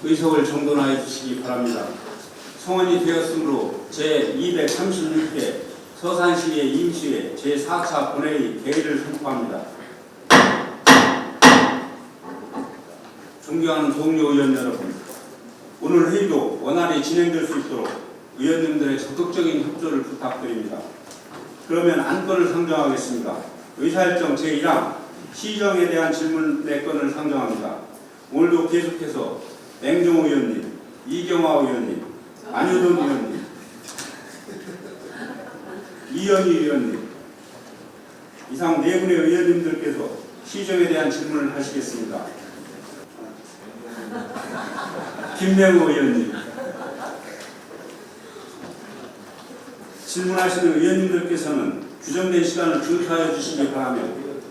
의석을 정돈하여 주시기 바랍니다. 성원이 되었으므로 제236회 서산시의 임시회 제4차 본회의 개의를 선포합니다. 존경하는 동료 의원 여러분, 오늘 회의도 원활히 진행될 수 있도록 의원님들의 적극적인 협조를 부탁드립니다. 그러면 안건을 상정하겠습니다. 의사일정 제1항 시정에 대한 질문 4건을 상정합니다. 오늘도 계속해서 맹종호 의원님, 이경화 의원님, 안효돈 의원님, 이현희 의원님 이상 4분의 의원님들께서 시정에 대한 질문을 하시겠습니다. 김명호 의원님, 질문하시는 의원님들께서는 규정된 시간을 준수하여 주시기 바라며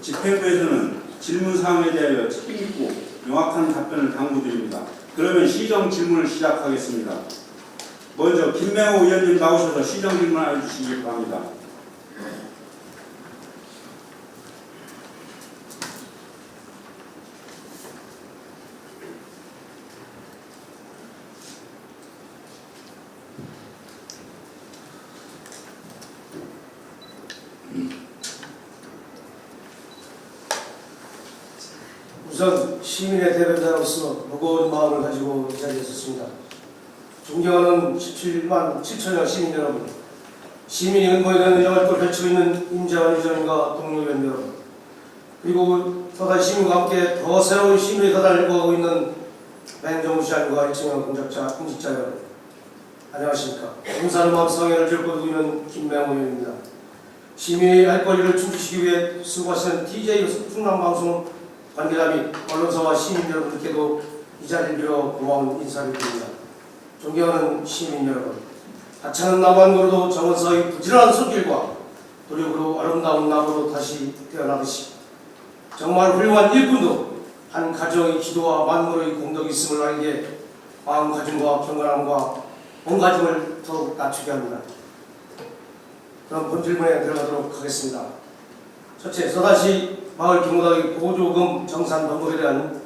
집행부에서는 질문사항에 대하여 책임있고 명확한 답변을 당부드립니다. 그러면 시정 질문을 시작하겠습니다. 먼저 김명호 의원님 나오셔서 시정 질문하여 주시기 바랍니다. 우선 시민의 대변자로서 무거운 마음을 가지고 이 자리에 섰습니다. 존경하는 17만 7천여 시민 여러분, 시민이 근거에 대한 의정활동을 펼치고 있는 임재환 의원님과 동료 의원 여러분, 그리고 서산 시민과 함께 더 새로운 시민의 서산을 구하고 있는 맹종우 시장과 이청영 공직자 여러분, 안녕하십니까. 공사는 마음 성회를 들고 두고 있는 김명호 의원입니다. 시민의 할 권리를 춤추시기 위해 수고하시는 DJ 충남방송 관계자 및 언론사와 시민 여러분들께도 이 자리를 빌어 고마운 인사를 드립니다. 존경하는 시민 여러분, 하찮은 나무한그루도 정원사의 부지런한 손길과 노력으로 아름다운 나무로 다시 태어나듯이 정말 훌륭한 일꾼도 한 가정의 기도와 만물의 공덕이 있음을 알기에 마음가짐과 경건함과 몸가짐을 더욱 낮추게 합니다. 그럼 본질문에 들어가도록 하겠습니다. 첫째, 서산시 마을 기무당의 보조금 정산 방법에 대한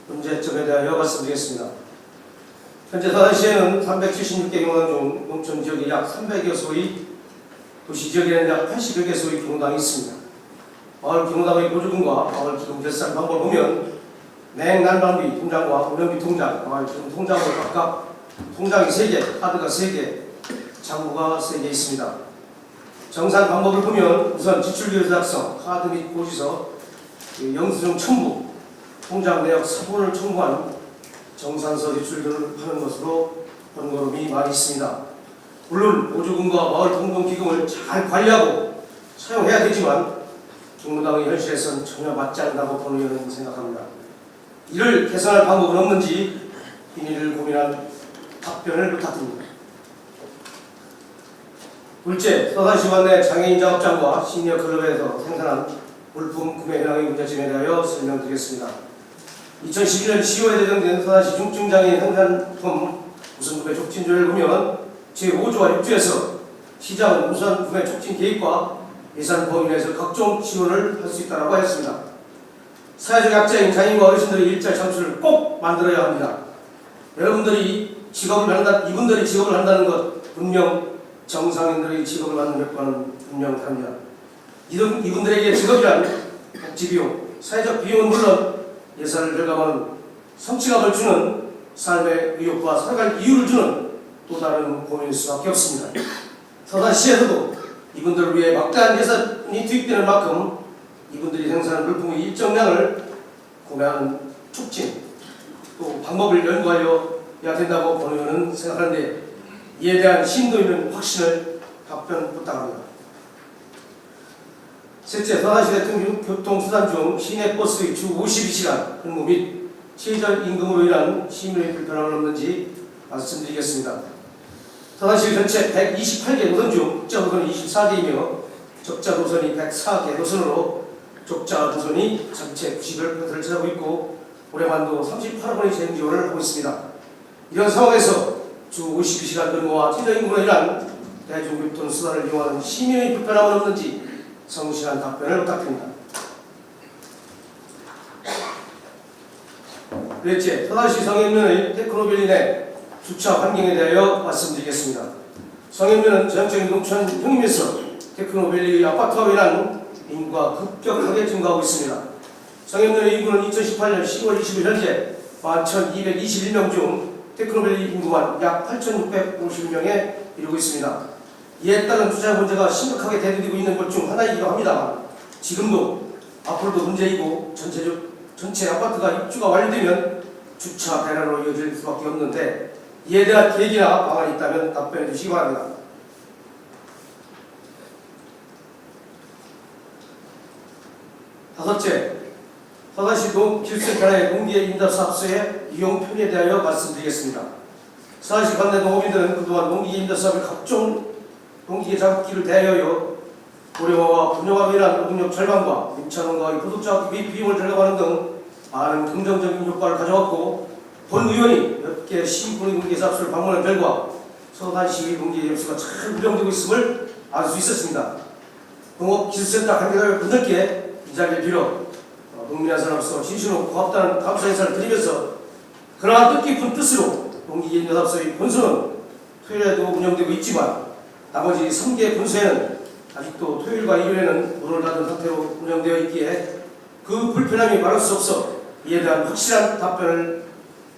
문제점에 대하여 말씀드리겠습니다. 현재 서산시에는 376개 기무당 중 농촌 지역에 약 300여 소의, 도시 지역에는 약 80여 개 소의 기무당이 있습니다. 마을 기무당의 보조금과 마을 기금 결산 방법을 보면 냉난방비 통장과 운영비 통장, 마을 기금 통장으로 각각 통장이 3개, 카드가 3개, 잔고가 3개 있습니다. 정산 방법을 보면 우선 지출기를 작성, 카드 및 고지서, 영수증 첨부, 통장 내역 사본을 첨부한 정산서 제출을 하는 것으로 번거로움이 많이 있습니다. 물론 보조금과 마을 공동기금을 잘 관리하고 사용해야 되지만 기무당의 현실에서는 전혀 맞지 않는다고 본 의원은 생각합니다. 이를 개선할 방법은 없는지 이를 고민한 답변을 부탁드립니다. 둘째, 서산시관 내 장애인 작업장과 시니어 클럽에서 생산한 물품 구매 현황의 문제점에 대하여 설명드리겠습니다. 2011년 10월에 제정된 서산시 중증장애인 생산품 우선 구매 촉진조례를 보면 제5조와 6조에서 시장은 우선 구매 촉진 계획과 예산 범위 내에서 각종 지원을 할 수 있다고 하였습니다. 사회적 약자인 장애인과 어르신들의 일자리 창출을 꼭 만들어야 합니다. 여러분들이 이분들이 직업을 한다는 것 분명 정상인들의 직업을 받는 효과는 분명 다릅니다. 이분들에게 직업이란 복지비용, 사회적 비용은 물론 예산을 절감하는 성취감을 주는 삶의 의욕과 살아갈 이유를 주는 또 다른 고민일 수밖에 없습니다. 서산시에서도 이분들을 위해 막대한 예산이 투입되는 만큼 이분들이 생산한 물품의 일정량을 구매하는 촉진, 또 방법을 연구하여야 된다고 본의원은 생각하는데 이에 대한 심도 있는 확신을 답변 부탁합니다. 셋째, 서산시 교통수단 중 시내버스의 주 52시간 근무 및 최저임금으로 인한 시민의 불편함은 없는지 말씀드리겠습니다. 서산시 전체 128개 노선 중 적자 노선이 24개이며 적자 노선이 104개 노선으로 적자 노선이 전체 91%를 차지하고 있고 올해만도 38번의 재임 지원을 하고 있습니다. 이런 상황에서 주 52시간 근무와 최저임금으로 인한 대중교통수단을 이용하는 시민의 불편함은 없는지 성실한 답변을 부탁드립니다. 그랬지. 서산시 성현면의 테크노밸리 내 주차 환경에 대하여 말씀드리겠습니다. 성현면은 전형적인 농촌 형님에서 테크노밸리의 아파트와 인한 인구가 급격하게 증가하고 있습니다. 성현면의 인구는 2018년 10월 20일 현재 11,221명 중 테크노밸리 인구만 약 8,650명에 이르고 있습니다. 이에 따른 주차 문제가 심각하게 대두되고 있는 것 중 하나이기도 합니다. 지금도 앞으로도 문제이고 전체 아파트가 입주가 완료되면 주차 대란으로 이어질 수밖에 없는데 이에 대한 계획이나 방안이 있다면 답변해 주시기 바랍니다. 다섯째, 서산시 기술센터의 농기계 임대사업소의 이용 편의에 대하여 말씀드리겠습니다. 서산시 관내 농업인들은 그동안 농기계 임대사업의 각종 농기계 작업기를 대여하여 고령화와 분양화로 인한 노동력 절감과 임차농가의 부속작업 및 비용을 절감하는 등 많은 긍정적인 효과를 가져왔고 본 의원이 몇 개 시군의 농기계 사업소를 방문한 결과 서산시 농기계 역수가 잘 운영되고 있음을 알 수 있었습니다. 농업기술센터 관계자를 분들께 이 자리를 빌어 농민한 사람으로서 진심으로 고맙다는 감사 인사를 드리면서 그러한 뜻깊은 뜻으로 농기계 임대사업소의 본소는 토요일에도 운영되고 있지만 나머지 3개 본소에는 아직도 토요일과 일요일에는 문을 닫은 상태로 운영되어 있기에 그 불편함이 많을 수 없어 이에 대한 확실한 답변을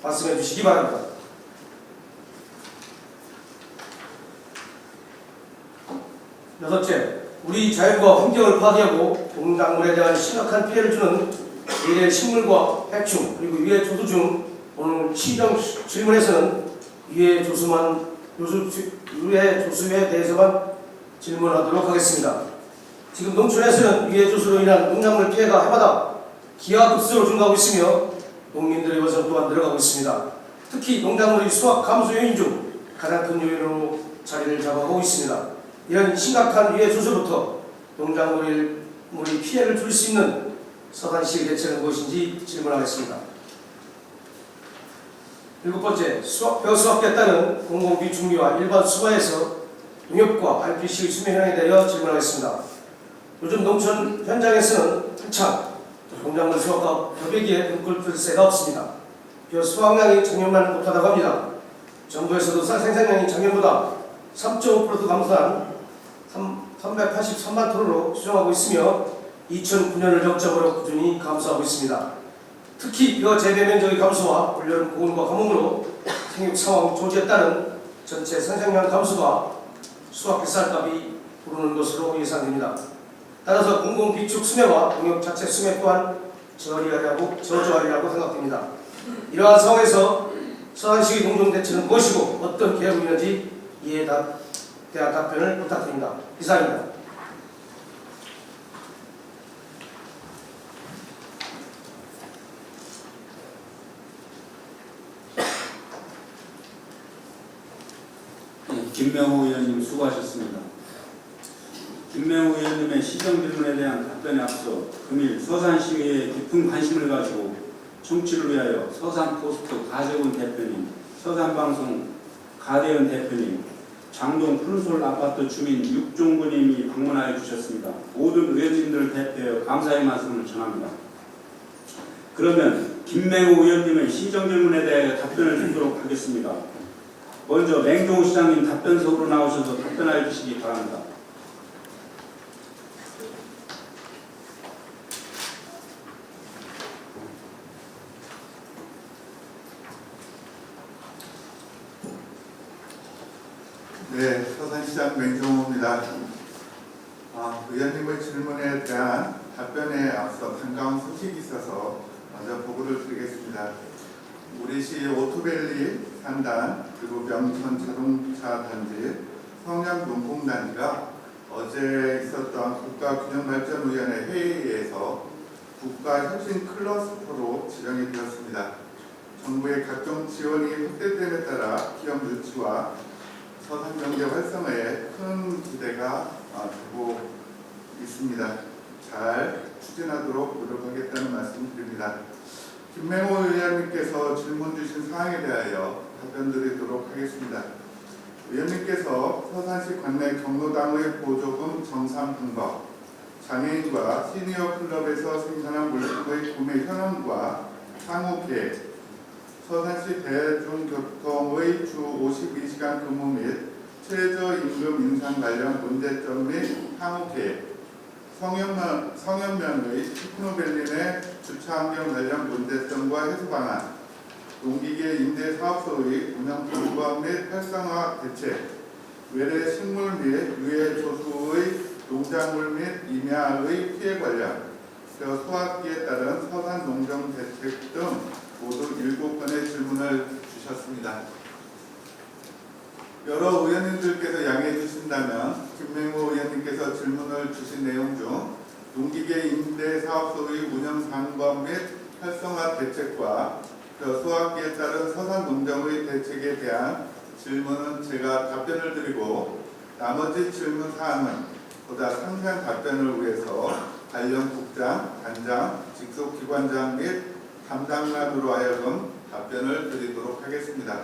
말씀해 주시기 바랍니다. 여섯째, 우리 자연과 환경을 파괴하고 농작물에 대한 심각한 피해를 주는 미래 식물과 해충 그리고 유해 조수 중 오늘 시정 질문에서는 유해 조수에 대해서만 질문하도록 하겠습니다. 지금 농촌에서는 유해 조수로 인한 농작물 피해가 해마다 기하급수로 증가하고 있으며 농민들의 원성 또한 늘어가고 있습니다. 특히 농작물의 수확 감소 요인 중 가장 큰 요인으로 자리를 잡아오고 있습니다. 이런 심각한 유해 조수부터 농작물의 피해를 줄 수 있는 서산시의 대책은 무엇인지 질문하겠습니다. 일곱 번째, 벼수학에 따른 공공비 중미와 일반 수거에서 농협과 RPC의 수매 현황에 대하여 질문하겠습니다. 요즘 농촌 현장에서는 한창 농작물 수확과 벼베기에 눈꼴 새가 없습니다. 벼 수확량이 작년만 못하다고 합니다. 정부에서도 쌀 생산량이 작년보다 3.5% 감소한 383만 톤으로 수정하고 있으며 2009년을 적자로 꾸준히 감소하고 있습니다. 특히 벼 재배 면적의 감소와 올여름 고온과 가뭄으로 생육 상황 조지에 따른 전체 생산량 감소가 수확 쌀값이 오르는 것으로 예상됩니다. 따라서 공공비축 수매와 농협 자체 수매 또한 저조하리라고 생각됩니다. 이러한 상황에서 서산시의 농종 대책은 무엇이고 어떤 계획이 있는지 이에 대한 답변을 부탁드립니다. 이상입니다. 김명호 의원님 수고하셨습니다. 김명호 의원님의 시정 질문에 대한 답변에 앞서 금일 서산시의회 깊은 관심을 가지고 청취를 위하여 서산포스트 가재훈 대표님, 서산방송 가대현 대표님, 장동 푸른솔 아파트 주민 육종구님이 방문하여 주셨습니다. 모든 의원님들을 대표하여 감사의 말씀을 전합니다. 그러면 김명호 의원님의 시정 질문에 대해 답변을 드리도록 하겠습니다. 먼저 맹종우 시장님 답변석으로 나오셔서 답변하여 주시기 바랍니다. 네, 서산시장 맹종우입니다. 의원님의 질문에 대한 답변에 앞서 반가운 소식이 있어서 먼저 보고를 드리겠습니다. 우리 시 오토밸리 산단 그리고 명천 자동차 단지 성양 농공단지가 어제 있었던 국가균형발전위원회 회의에서 국가혁신 클러스터로 지정이 되었습니다. 정부의 각종 지원이 확대됨에 따라 기업 유치와 서산 경제 활성화에 큰 기대가 되고 있습니다. 잘 추진하도록 노력하겠다는 말씀을 드립니다. 김명호 의원님께서 질문 주신 사항에 대하여 답변 드리도록 하겠습니다. 의원님께서 서산시 관내 경로당의 보조금 정산 방법, 장애인과 시니어 클럽에서 생산한 물품의 구매 현황과 향후 계획, 서산시 대중교통의 주 52시간 근무 및 최저임금 인상 관련 문제점 및 향후 계획, 성현면의 테크노밸리 내 주차환경 관련 문제점과 해소 방안, 농기계 임대 사업소의 운영 점검 및 활성화 대책, 외래 식물 및 유해 조수의 농작물 및 임야의 피해 관련, 벼 소화기에 따른 서산 농정 대책 등 모두 7건의 질문을 주셨습니다. 여러 의원님들께서 양해해 주신다면 김맹호 의원님께서 질문을 주신 내용 중 농기계 임대 사업소의 운영 점검 및 활성화 대책과 벼 소화기에 따른 서산 농정의 대책에 대한 질문은 제가 답변을 드리고, 나머지 질문 사항은 보다 상세한 답변을 위해서 관련 국장, 단장, 직속 기관장 및 담당관으로 하여금 답변을 드리도록 하겠습니다.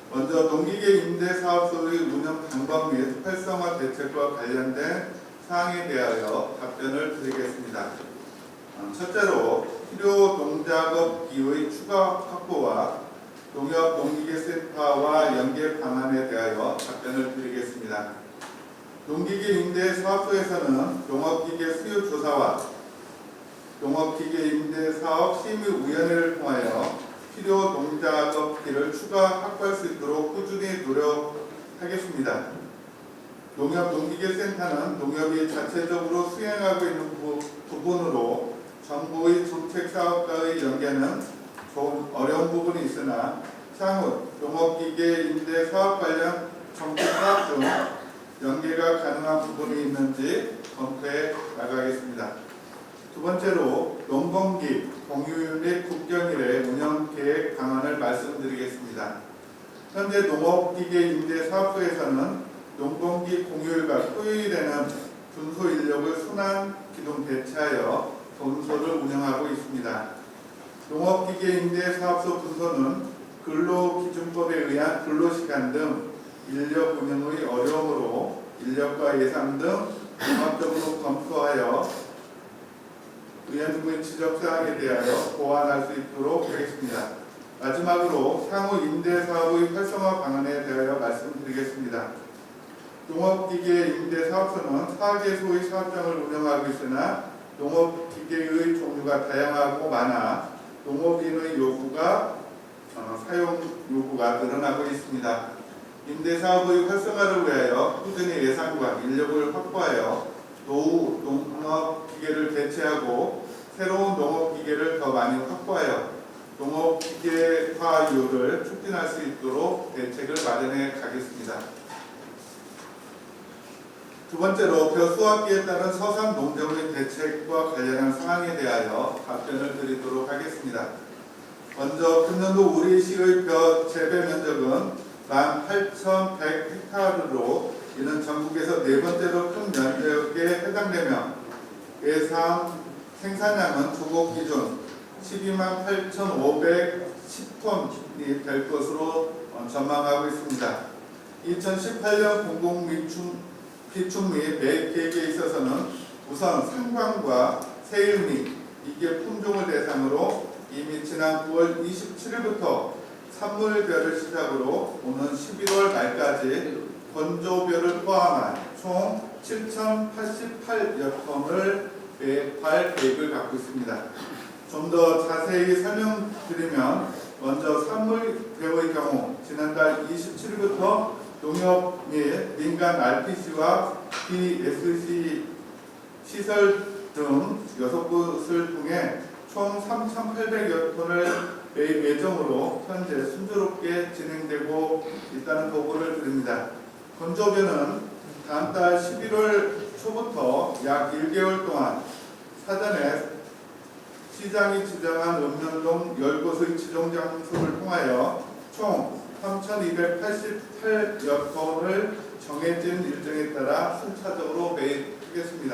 먼저 농기계 임대 사업소의 운영 방법 및 활성화 대책과 관련된 사항에 대하여 답변을 드리겠습니다. 첫째로 필요 농작업기의 추가 확보와 농협 농기계센터와 연계 방안에 대하여 답변을 드리겠습니다. 농기계 임대 사업소에서는 농업기계 수요 조사와 농업기계 임대 사업 심의위원회를 통하여 필요 농작업기를 추가 확보할 수 있도록 꾸준히 노력하겠습니다. 농협 농기계센터는 농협이 자체적으로 수행하고 있는 부분으로 정부의 정책사업과의 연계는 좀 어려운 부분이 있으나 향후 농업기계 임대 사업 관련 정책사업 중 연계가 가능한 부분이 있는지 검토해 나가겠습니다. 두 번째로 농번기, 공휴일 및 국경일의 운영 계획 방안을 말씀드리겠습니다. 현재 농업기계 임대 사업소에서는 농번기, 공휴일과 토요일에는 분소 인력을 순환 기동 배치하여 분소를 운영하고 있습니다. 농업기계 임대 사업소 분소는 근로기준법에 의한 근로시간 등 인력 운영의 어려움으로 인력과 예산 등 종합적으로 검토하여 의원님의 지적사항에 대하여 보완할 수 있도록 하겠습니다. 마지막으로 향후 임대사업의 활성화 방안에 대하여 말씀드리겠습니다. 농업기계 임대사업소는 4개소의 사업장을 운영하고 있으나 농업기계의 종류가 다양하고 많아 농업인의 사용 요구가 늘어나고 있습니다. 임대사업의 활성화를 위하여 꾸준히 예산과 인력을 확보하여 노후 농업기계를 대체하고 새로운 농업기계를 더 많이 확보하여 농업기계화율을 촉진할 수 있도록 대책을 마련해 가겠습니다. 두 번째로 벼 수확기에 따른 서산 농정의 대책과 관련한 사항에 대하여 답변을 드리도록 하겠습니다. 먼저 금년도 우리 시의 벼 재배 면적은 18,100헥타르로 이는 전국에서 네 번째로 큰 면적에 해당되며 예상 생산량은 조국 기준 128,510톤이 될 것으로 전망하고 있습니다. 2018년 공공비축 및 매입 계획에 있어서는 우선 상관과 세일미, 이게 품종을 대상으로 이미 지난 9월 27일부터 산물벼를 시작으로 오는 11월 말까지 건조벼를 포함한 총 7,088여 톤을 매입할 계획을 갖고 있습니다. 좀 더 자세히 설명드리면 먼저 산물벼의 경우 지난달 27일부터 농협 및 민간 RPC와 BSC 시설 등 6곳을 통해 총 3,800여 톤을 매입 예정으로 현재 순조롭게 진행되고 있다는 보고를 드립니다. 건조벼는 다음 달 11월 초부터 약 1개월 동안 사전에 시장이 지정한 읍면동 10곳의 지정 장소를 통하여 총 3,288여 톤을 정해진 일정에 따라 순차적으로 매입하겠습니다.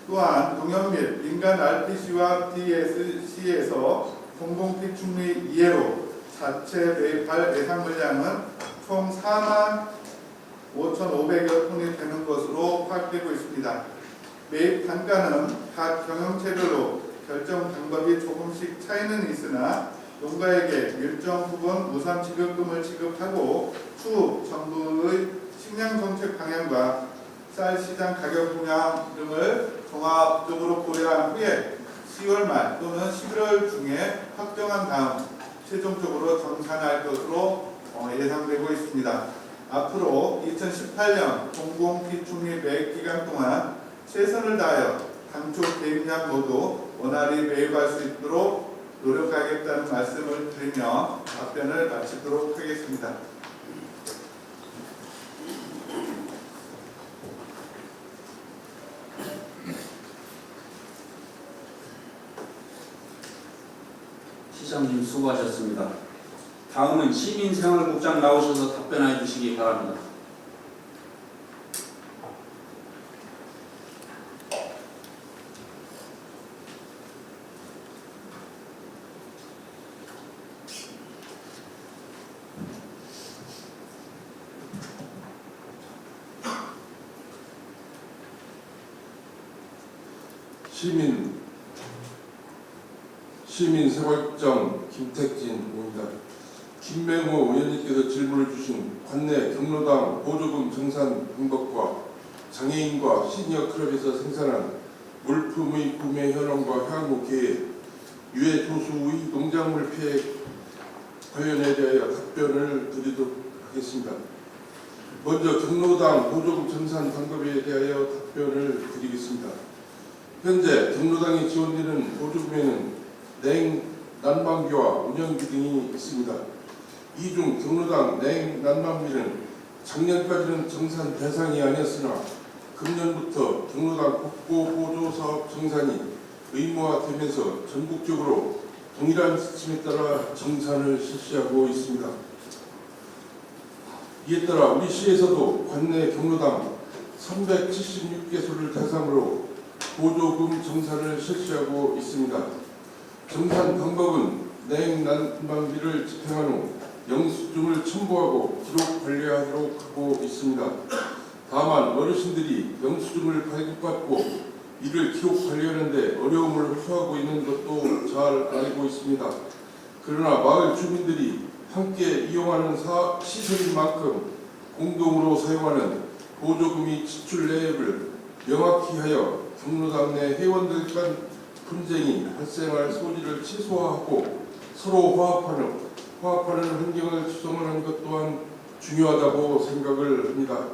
또한 농협 및 민간 RPC와 DSC에서 공공비축 및 이해로 자체 매입할 예상 물량은 총 45,500여 톤이 되는 것으로 파악되고 있습니다. 매입 단가는 각 경영체별로 결정 방법이 조금씩 차이는 있으나 농가에게 일정 부분 무상 지급금을 지급하고 추후 정부의 식량 정책 방향과 쌀 시장 가격 동향 등을 종합적으로 고려한 후에 10월 말 또는 11월 중에 확정한 다음 최종적으로 정산할 것으로 예상되고 있습니다. 앞으로 2018년 공공기축 및 매입 기간 동안 최선을 다하여 당초 계획량 모두 원활히 매입할 수 있도록 노력하겠다는 말씀을 드리며 답변을 마치도록 하겠습니다. 시장님 수고하셨습니다. 다음은 시민생활국장 나오셔서 답변해 주시기 바랍니다. 시민생활국장 김택진입니다. 김맹호 의원님께서 질문을 주신 관내 경로당 보조금 정산 방법과 장애인과 시니어 클럽에서 생산한 물품의 구매 현황과 향후 계획, 유해 조수의 농작물 피해 관련에 대하여 답변을 드리도록 하겠습니다. 먼저 경로당 보조금 정산 방법에 대하여 답변을 드리겠습니다. 현재 경로당에 지원되는 보조금에는 냉, 난방비와 운영비 등이 있습니다. 이 중 경로당 냉, 난방비는 작년까지는 정산 대상이 아니었으나 금년부터 경로당 국고 보조 사업 정산이 의무화되면서 전국적으로 동일한 지침에 따라 정산을 실시하고 있습니다. 이에 따라 우리 시에서도 관내 경로당 376개소를 대상으로 보조금 정산을 실시하고 있습니다. 정산 방법은 냉, 난방비를 집행한 후 영수증을 첨부하고 기록 관리하도록 하고 있습니다. 다만 어르신들이 영수증을 발급받고 이를 기록 관리하는데 어려움을 호소하고 있는 것도 잘 알고 있습니다. 그러나 마을 주민들이 함께 이용하는 시설인 만큼 공동으로 사용하는 보조금이 지출 내역을 명확히 하여 경로당 내 회원들 간 분쟁이 발생할 소지를 최소화하고 서로 화합하는 환경을 조성하는 것 또한 중요하다고 생각을 합니다.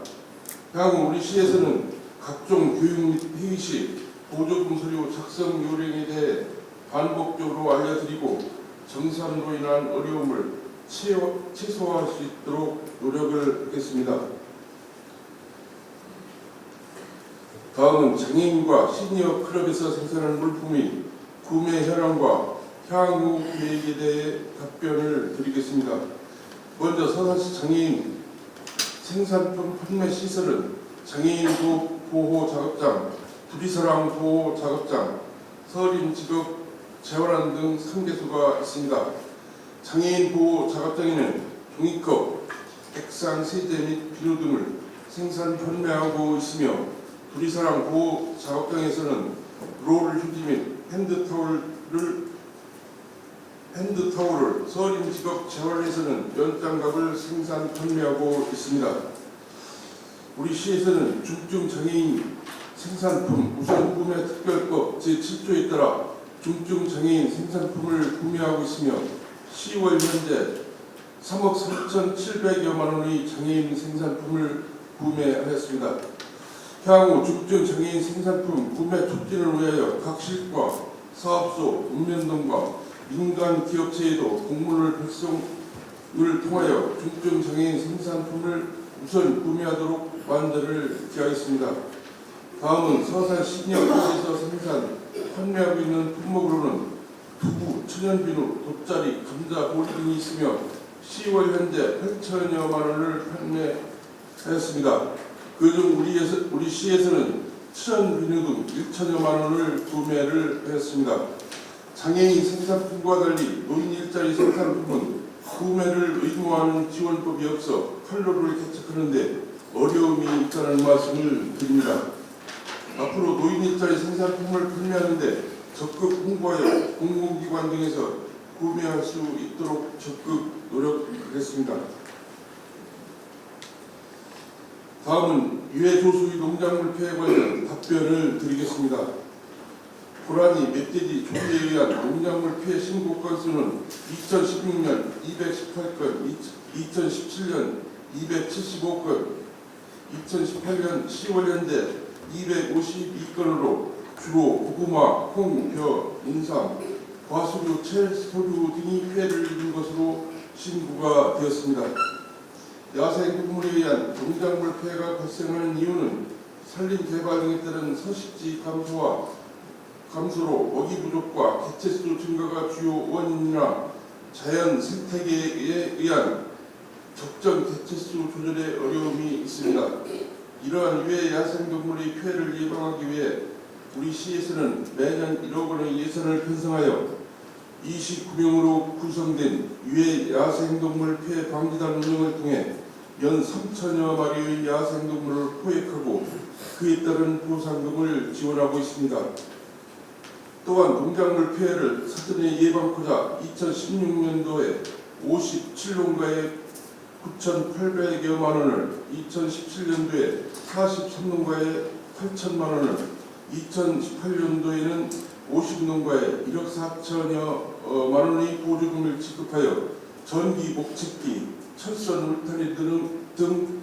향후 우리 시에서는 각종 교육 및 회의 시 보조금 서류 작성 요령에 대해 반복적으로 알려드리고 정산으로 인한 어려움을 최소화할 수 있도록 노력을 하겠습니다. 다음은 장애인과 시니어 클럽에서 생산한 물품의 구매 현황과 향후 계획에 대해 답변을 드리겠습니다. 먼저 서산시 장애인 생산품 판매 시설은 장애인 보호 작업장, 두리사랑 보호 작업장, 서림 직업 재활원 등 3개소가 있습니다. 장애인 보호 작업장에는 종이컵, 액상, 세제 및 비누 등을 생산 판매하고 있으며 두리사랑 보호 작업장에서는 롤 휴지 및 핸드타올을, 서림 직업 재활에서는 연장갑을 생산 판매하고 있습니다. 우리 시에서는 중증 장애인 생산품 우선 구매 특별법 제7조에 따라 중증 장애인 생산품을 구매하고 있으며 10월 현재 3억 3,700여만 원의 장애인 생산품을 구매하였습니다. 향후 중증 장애인 생산품 구매 촉진을 위하여 각 시과 사업소, 읍면동과 민간 기업체에도 공문을 발송을 통하여 중증 장애인 생산품을 우선 구매하도록 만전을 기하겠습니다. 다음은 서산 시니어클럽에서 판매하고 있는 품목으로는 두부, 천연비누, 돗자리, 감자, 보리 등이 있으며 10월 현재 8천여만 원을 판매하였습니다. 그중 우리 시에서는 천연비누 등 1천여만 원을 구매를 하였습니다. 장애인 생산품과 달리 노인 일자리 생산품은 구매를 의무화하는 지원법이 없어 판로를 개척하는데 어려움이 있다는 말씀을 드립니다. 앞으로 노인 일자리 생산품을 판매하는데 적극 홍보하여 공공기관 등에서 구매할 수 있도록 적극 노력하겠습니다. 다음은 유해 조수의 농작물 피해 관련 답변을 드리겠습니다. 고라니, 멧돼지, 조기에 의한 농작물 피해 신고 건수는 2016년 218건, 2017년 275건, 2018년 10월 현재 252건으로 주로 고구마, 콩, 벼, 인삼, 과수류, 채소류 등이 피해를 입은 것으로 신고가 되었습니다. 야생동물에 의한 농작물 피해가 발생하는 이유는 산림 개발 등에 따른 서식지 감소로 먹이 부족과 개체수 증가가 주요 원인이나 자연 생태계에 의한 적정 개체수 조절에 어려움이 있습니다. 이러한 유해 야생동물의 피해를 예방하기 위해 우리 시에서는 매년 1억 원의 예산을 편성하여 29명으로 구성된 유해 야생동물 피해 방지단 운영을 통해 연 3천여 마리의 야생동물을 포획하고 그에 따른 보상금을 지원하고 있습니다. 또한 농작물 피해를 사전에 예방하고자 2016년도에 57농가에 9,800여만 원을, 2017년도에 43농가에 8천만 원을, 2018년도에는 50농가에 1억 4천여만 원의 보조금을 지급하여 전기, 목축기, 철선, 울타리 등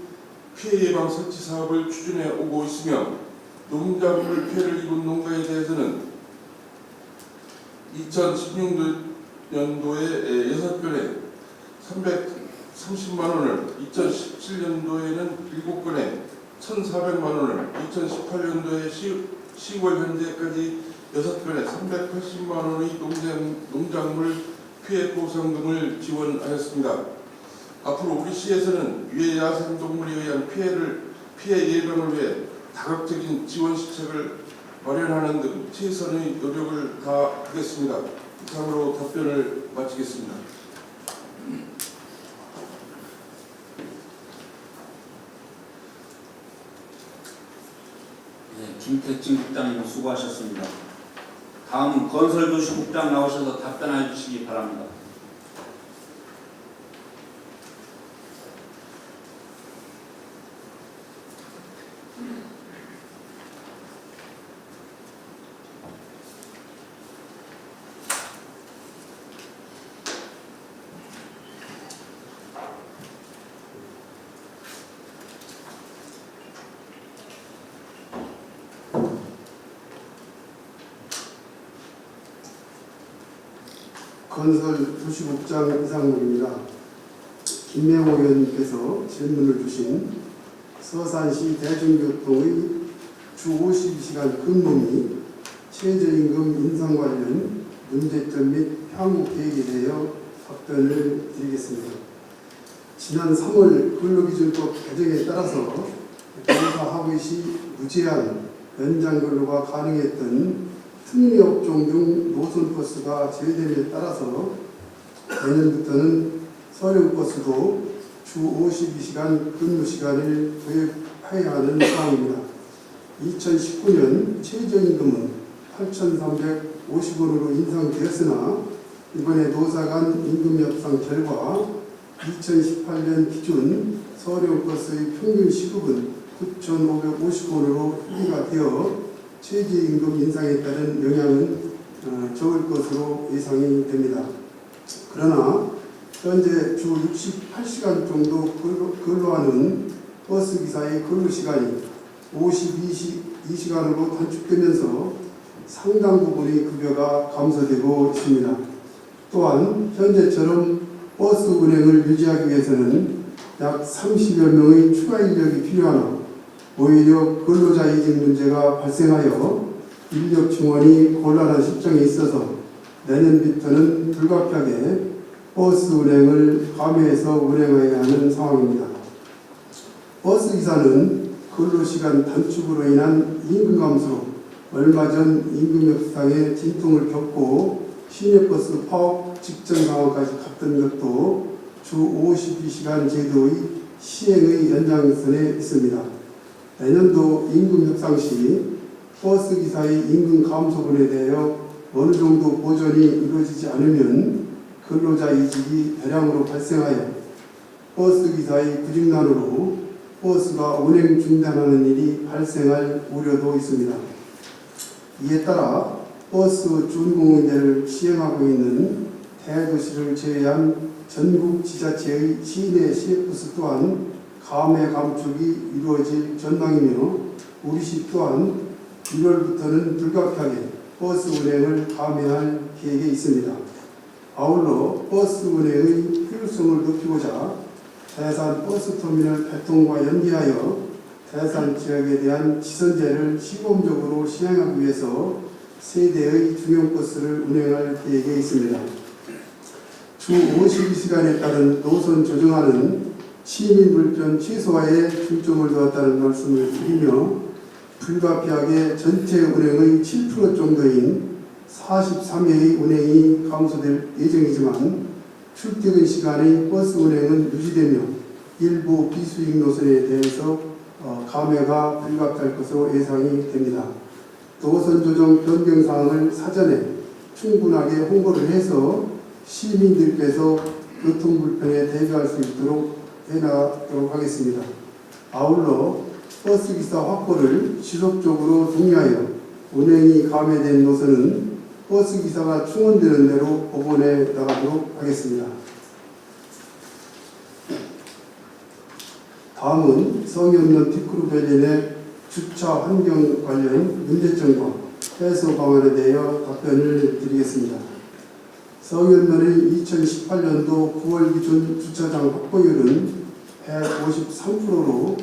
피해 예방 설치 사업을 추진해 오고 있으며 농작물 피해를 입은 농가에 대해서는 2016년도에 6건에 330만 원을, 2017년도에는 7건에 1,400만 원을, 2018년도에 10월 현재까지 6건에 380만 원의 농작물 피해 보상금을 지원하였습니다. 앞으로 우리 시에서는 유해 야생동물에 의한 피해 예방을 위해 다각적인 지원 시책을 마련하는 등 최선의 노력을 다하겠습니다. 이상으로 답변을 마치겠습니다. 네, 김택진 국장님 수고하셨습니다. 다음은 건설도시국장 나오셔서 답변해 주시기 바랍니다. 건설도시국장 이상국입니다. 김명호 의원님께서 질문을 주신 서산시 대중교통의 주 52시간 근무 및 최저임금 인상 관련 문제점 및 향후 계획에 대하여 답변을 드리겠습니다. 지난 3월 근로기준법 개정에 따라서 본사 하위 시 무제한 연장 근로가 가능했던 특례업종 중 노선버스가 제외됨에 따라서 내년부터는 서령버스도 주 52시간 근무시간을 도입해야 하는 상황입니다. 2019년 최저임금은 8,350원으로 인상되었으나 이번에 노사 간 임금 협상 결과 2018년 기준 서령버스의 평균 시급은 9,550원으로 협의가 되어 최저임금 인상에 따른 영향은 적을 것으로 예상이 됩니다. 그러나 현재 주 68시간 정도 근로하는 버스기사의 근로시간이 52시간으로 단축되면서 상당 부분의 급여가 감소되고 있습니다. 또한 현재처럼 버스 운행을 유지하기 위해서는 약 30여 명의 추가 인력이 필요하나 오히려 근로자 이직 문제가 발생하여 인력 증원이 곤란한 실정에 있어서 내년부터는 불가피하게 버스 운행을 감해해서 운행해야 하는 상황입니다. 버스기사는 근로시간 단축으로 인한 임금 감소로 얼마 전 임금 협상에 진통을 겪고 시내버스 파업 직전 상황까지 갔던 것도 주 52시간 제도의 시행의 연장선에 있습니다. 내년도 임금 협상 시 버스기사의 임금 감소분에 대하여 어느 정도 보전이 이루어지지 않으면 근로자 이직이 대량으로 발생하여 버스 기사의 부직난으로 버스가 운행 중단하는 일이 발생할 우려도 있습니다. 이에 따라 버스 준공운제를 시행하고 있는 대도시를 제외한 전국 지자체의 시내 시외버스 또한 감회 감축이 이루어질 전망이며 우리시 또한 1월부터는 불가피하게 버스 운행을 감회할 계획에 있습니다. 아울러 버스 운행의 효율성을 높이고자 대산 버스터미널 개통과 연계하여 대산 지역에 대한 지선제를 시범적으로 시행하기 위해서 세대의 중형버스를 운행할 계획에 있습니다. 주 52시간에 따른 노선 조정안은 시민 불편 최소화에 중점을 두었다는 말씀을 드리며 불가피하게 전체 운행의 7% 정도인 43회의 운행이 감소될 예정이지만 출퇴근 시간의 버스 운행은 유지되며 일부 비수익 노선에 대해서 감회가 불가피할 것으로 예상이 됩니다. 노선 조정 변경 사항을 사전에 충분하게 홍보를 해서 시민들께서 교통 불편에 대비할 수 있도록 해나가도록 하겠습니다. 아울러 버스 기사 확보를 지속적으로 독려하여 운행이 감회된 노선은 버스 기사가 충원되는 대로 복원해 나가도록 하겠습니다. 다음은 성이 없는 티크루밸리 내 주차 환경 관련 문제점과 해소 방안에 대하여 답변을 드리겠습니다. 성현면의 2018년도 9월 기준 주차장 확보율은 153%로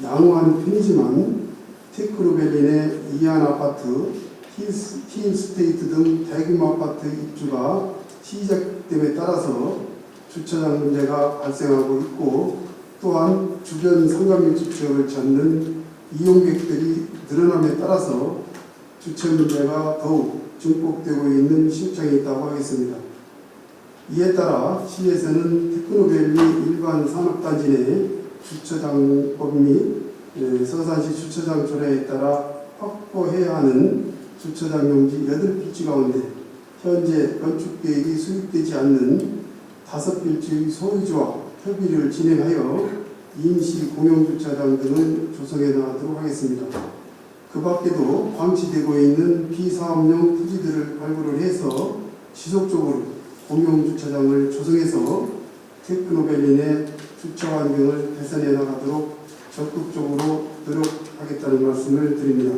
양호한 편이지만 티크루밸리 내 이안 아파트, 힐스테이트 등 대규모 아파트 입주가 시작됨에 따라서 주차장 문제가 발생하고 있고 또한 주변 상가밀집 지역을 찾는 이용객들이 늘어남에 따라서 주차 문제가 더욱 증폭되고 있는 실정이 있다고 하겠습니다. 이에 따라 시에서는 테크노밸리 일반 산업단지 내 주차장법 및 서산시 주차장 조례에 따라 확보해야 하는 주차장 용지 8필지 가운데 현재 건축계획이 수립되지 않는 5필지의 소유주와 협의를 진행하여 임시 공용주차장 등을 조성해 나가도록 하겠습니다. 그 밖에도 방치되고 있는 비사업용 토지들을 발굴을 해서 지속적으로 공용주차장을 조성해서 테크노밸리 내 주차 환경을 개선해 나가도록 적극적으로 노력하겠다는 말씀을 드립니다.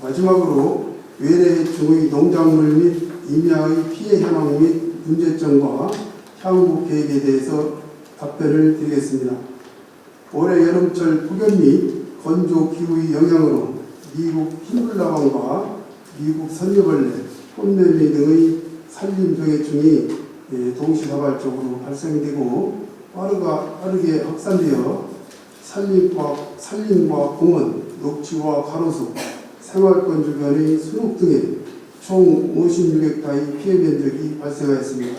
마지막으로 외래 해충의 농작물 및 임야의 피해 현황 및 문제점과 향후 계획에 대해서 답변을 드리겠습니다. 올해 여름철 폭염 및 건조 기후의 영향으로 미국 흰불나방과 미국 선녀벌레, 꽃매미 등의 산림병해충이 동시다발적으로 발생되고 빠르게 확산되어 산림과 공원, 녹지와 가로수, 생활권 주변의 순옥 등에 총 56헥타의 피해 면적이 발생하였습니다.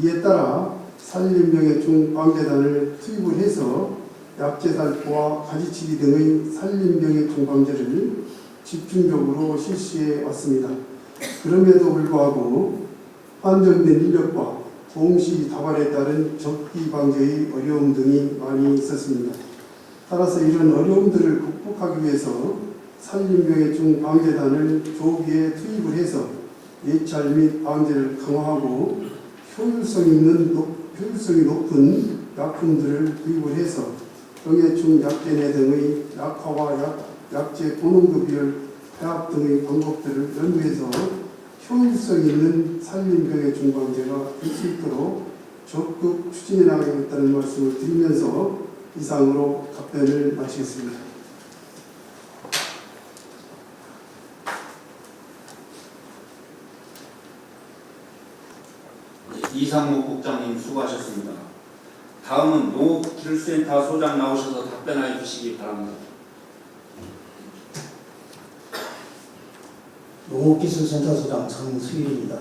이에 따라 산림병해충 방제단을 투입을 해서 약재살포와 가지치기 등의 산림병해충 방제를 집중적으로 실시해 왔습니다. 그럼에도 불구하고 한정된 인력과 동시 다발에 따른 적기 방제의 어려움 등이 많이 있었습니다. 따라서 이런 어려움들을 극복하기 위해서 산림병해충 방제단을 조기에 투입을 해서 예찰 및 방제를 강화하고 효율성이 높은 약품들을 투입을 해서 병해충 약제내 등의 약화와 약제 고농도 비율 배합 등의 방법들을 연구해서 효율성 있는 산림병해충 방제가 될 수 있도록 적극 추진해 나가겠다는 말씀을 드리면서 이상으로 답변을 마치겠습니다. 이상목 국장님 수고하셨습니다. 다음은 농업기술센터 소장 나오셔서 답변해 주시기 바랍니다. 농업기술센터 소장 정수일입니다.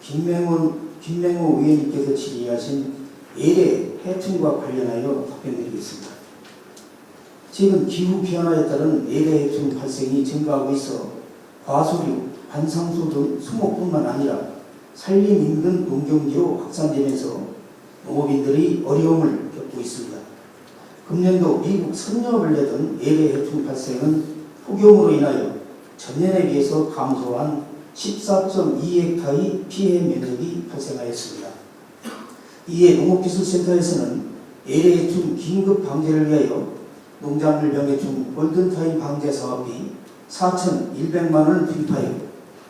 김맹호 위원님께서 질의하신 외래 해충과 관련하여 답변드리겠습니다. 최근 기후 변화에 따른 외래 해충 발생이 증가하고 있어 과수류, 관상수 등 수목뿐만 아니라 산림 인근 농경지로 확산되면서 농업인들이 어려움을 겪고 있습니다. 금년도 미국 선녀를 내던 예래 해충 발생은 폭염으로 인하여 전년에 비해서 감소한 14.2헥타의 피해 면적이 발생하였습니다. 이에 농업기술센터에서는 예래 해충 긴급 방제를 위하여 농작물 병해충 골든타임 방제 사업비 4,100만 원을 투입하여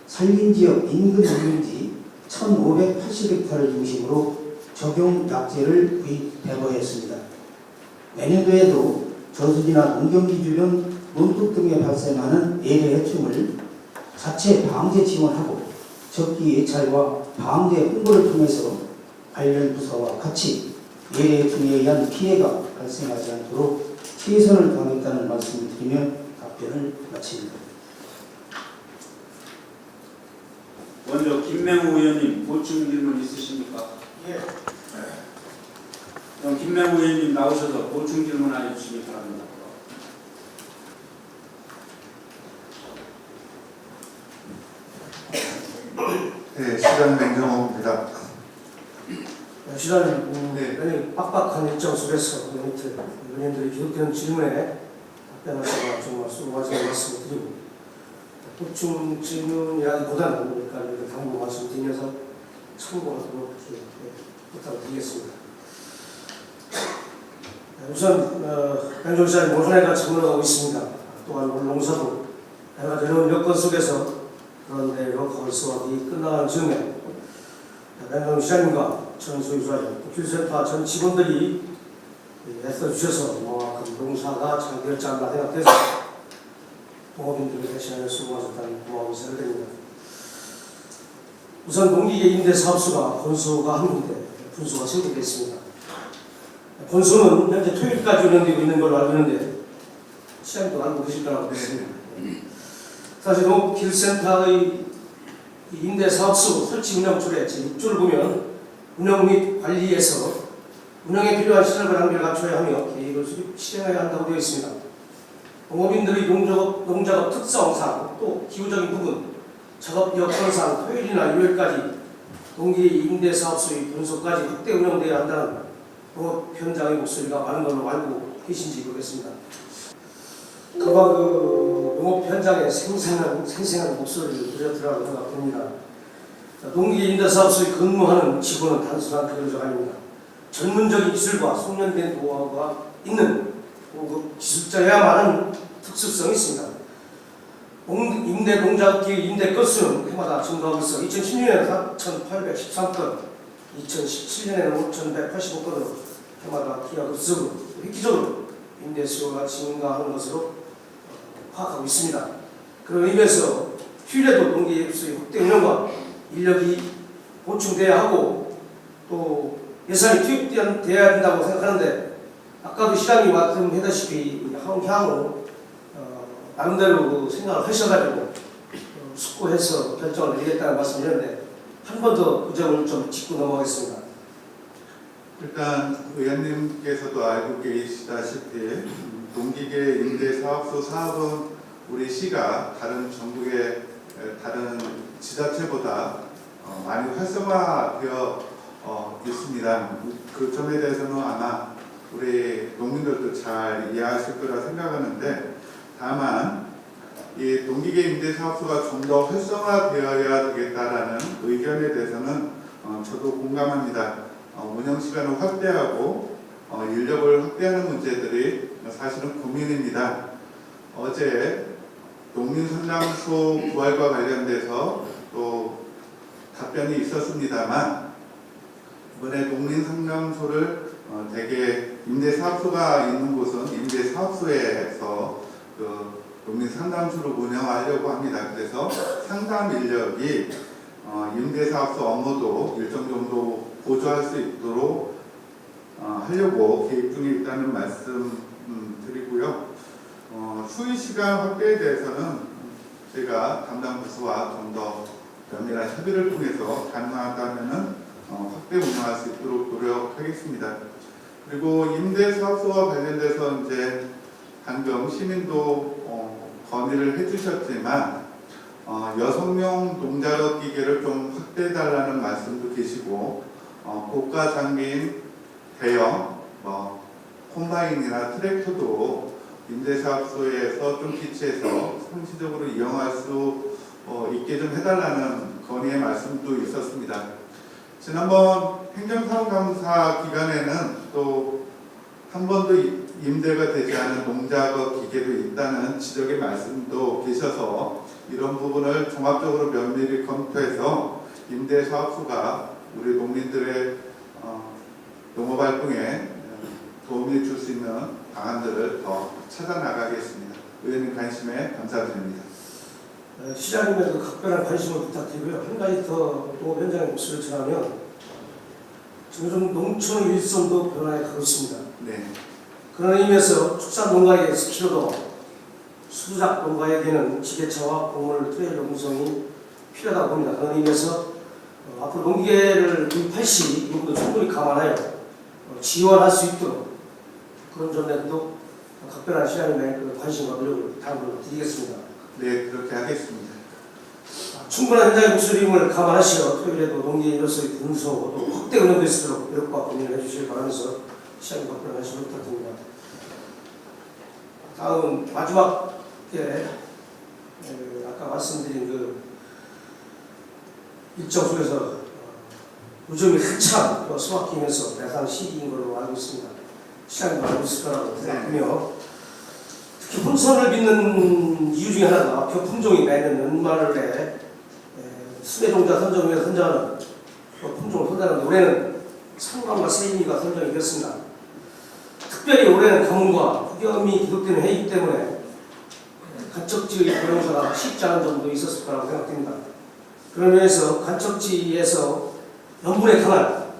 산림지역 인근 농림지 1,580헥타를 중심으로 적용 약제를 구입해보았습니다. 내년도에도 저수지나 농경지 주변 논둑 등에 발생하는 예래 해충을 자체 방제 지원하고 적기 예찰과 방제 홍보를 통해서 관련 부서와 같이 예래 해충에 의한 피해가 발생하지 않도록 최선을 다하겠다는 말씀을 드리며 답변을 마칩니다. 먼저 김맹우 의원님 보충 질문 있으십니까? 예. 그럼 김맹우 의원님 나오셔서 보충 질문 해주시기 바랍니다. 네, 시장 냉정호입니다. 시간이 네. 굉장히 빡빡한 일정 속에서 의원님들이 계속되는 질문에 답변하시고 정말 수고 많으시다는 말씀을 드리고 보충 질문이라기보다는 그러니까 당부 말씀드리면서 참고하도록 부탁을 드리겠습니다. 우선 양정시장이 올 한 해가 저물어가고 있습니다. 또한 올 농사도 해가 되는 여건 속에서 그런 대로 거울수업이 끝나는 즈음에 양정시장님과 전 소유주와 기술센터 전 직원들이 애써주셔서 그만큼 농사가 잘 되었지 않나 생각돼서 농업인들을 대신하여 수고하셨다는 고마운 인사를 드립니다. 우선 농기계 임대 사업소가 건수가 한 군데 분수가 세 군데 있습니다. 건수는 현재 토요일까지 운영되고 있는 걸로 알고 있는데 시장도 알고 계실 거라고 믿습니다. 사실 농업기술센터의 임대 사업소 설치 운영 조례 제6조를 보면 운영 및 관리에서 운영에 필요한 시설과 장비를 갖춰야 하며 계획을 실행해야 한다고 되어 있습니다. 농업인들의 농작업 특성상 또 기후적인 부분, 작업 여건상 토요일이나 일요일까지 농기 임대사업소의 분소까지 확대 운영되어야 한다는 농업 현장의 목소리가 많은 걸로 알고 계신지 모르겠습니다. 그와 농업 현장의 생생한 목소리를 들려드리라고 생각됩니다. 농기 임대사업소에 근무하는 직원은 단순한 근로자가 아닙니다. 전문적인 기술과 숙련된 노하우가 있는 기술자여야만 특수성이 있습니다. 임대 농작기 임대 건수는 해마다 증가하고 있어 2016년에는 4,813건, 2017년에는 5,185건으로 해마다 기하급수적으로 획기적으로 임대 수요가 증가하는 것으로 파악하고 있습니다. 그런 의미에서 휴일에도 농기업소의 확대 운영과 인력이 보충돼야 하고 또 예산이 투입돼야 된다고 생각하는데 아까도 시장이 말씀하다시피 향후 나름대로 생각을 하셔가지고 숙고해서 결정을 내리겠다는 말씀이었는데 한 번 더 그 점을 좀 짚고 넘어가겠습니다. 일단 의원님께서도 알고 계시다시피 농기계 임대사업소 사업은 우리 시가 다른 전국의 다른 지자체보다 많이 활성화되어 있습니다. 그 점에 대해서는 아마 우리 농민들도 잘 이해하실 거라 생각하는데 다만 이 농기계 임대사업소가 좀 더 활성화되어야 되겠다라는 의견에 대해서는 저도 공감합니다. 운영시간을 확대하고 인력을 확대하는 문제들이 사실은 고민입니다. 어제 농민상담소 부활과 관련돼서 또 답변이 있었습니다만 이번에 농민상담소를 대개 임대사업소가 있는 곳은 임대사업소에서 농민상담소를 운영하려고 합니다. 그래서 상담 인력이 임대사업소 업무도 일정 정도 보조할 수 있도록 하려고 계획 중에 있다는 말씀 드리고요. 수의시간 확대에 대해서는 제가 담당 부서와 좀 더 면밀한 협의를 통해서 가능하다면 확대 운영할 수 있도록 노력하겠습니다. 그리고 임대사업소와 관련돼서 이제 방금 시민도 건의를 해주셨지만 여성용 농작업 기계를 좀 확대해달라는 말씀도 계시고 고가 장비인 대형 콤바인이나 트랙터도 임대사업소에서 좀 비치해서 상시적으로 이용할 수 있게 좀 해달라는 건의의 말씀도 있었습니다. 지난번 행정사업감사 기간에는 또 한 번도 임대가 되지 않은 농작업 기계도 있다는 지적의 말씀도 계셔서 이런 부분을 종합적으로 면밀히 검토해서 임대사업소가 우리 농민들의 농업활동에 도움이 줄 수 있는 방안들을 더 찾아나가겠습니다. 의원님 관심에 감사드립니다. 시장님에도 각별한 관심을 부탁드리고요. 한 가지 더 농업 현장의 목소리를 전하면 점점 농촌의 일선도 변화해 가고 있습니다. 네. 그런 의미에서 축산 농가의 스킬도 수작 농가에게는 지게차와 곡물 트레일러 운송이 필요하다고 봅니다. 그런 의미에서 앞으로 농기계를 구입할 시 이 부분도 충분히 감안하여 지원할 수 있도록 그런 점에도 각별한 시장님의 관심과 노력을 당부를 드리겠습니다. 네, 그렇게 하겠습니다. 충분한 현장의 목소리임을 감안하시어 토요일에도 농기계 일로서의 분소 또 확대 운영될 수 있도록 노력과 고민을 해주시길 바라면서 시장님 각별한 관심을 부탁드립니다. 다음 마지막에 아까 말씀드린 그 일정 속에서 요즘이 한참 수확기면서 대상 시기인 걸로 알고 있습니다. 시장님도 알고 있을 거라고 생각하며 특히 혼선을 빚는 이유 중에 하나가 벼 품종이 매년 연말에 수매종자 선정위에서 선정하는 품종을 선정하는데 올해는 상관과 세임이가 선정이 되었습니다. 특별히 올해는 가뭄과 폭염이 기록되는 해이기 때문에 간척지의 고용사가 쉽지 않은 점도 있었을 거라고 생각됩니다. 그런 면에서 간척지에서 염분에 강한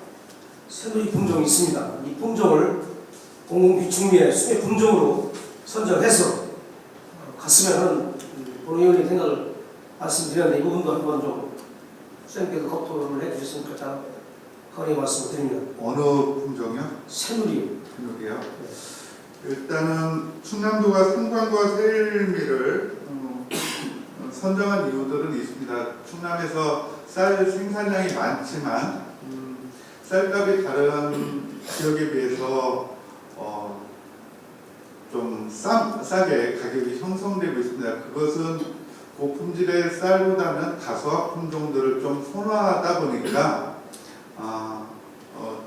새누리 품종이 있습니다. 이 품종을 공공비축미의 수매 품종으로 선정해서 갔으면 하는 본의원의 생각을 말씀드렸는데 이 부분도 한번 좀 수행께서 검토를 해주셨으면 좋겠다는 건의 말씀을 드립니다. 어느 품종이요? 새누리. 새누리요? 일단은 충남도가 상관과 세일미를 선정한 이유들은 있습니다. 충남에서 쌀 생산량이 많지만 쌀값이 다른 지역에 비해서 좀 싸게 가격이 형성되고 있습니다. 그것은 고품질의 쌀보다는 다소화 품종들을 좀 선호하다 보니까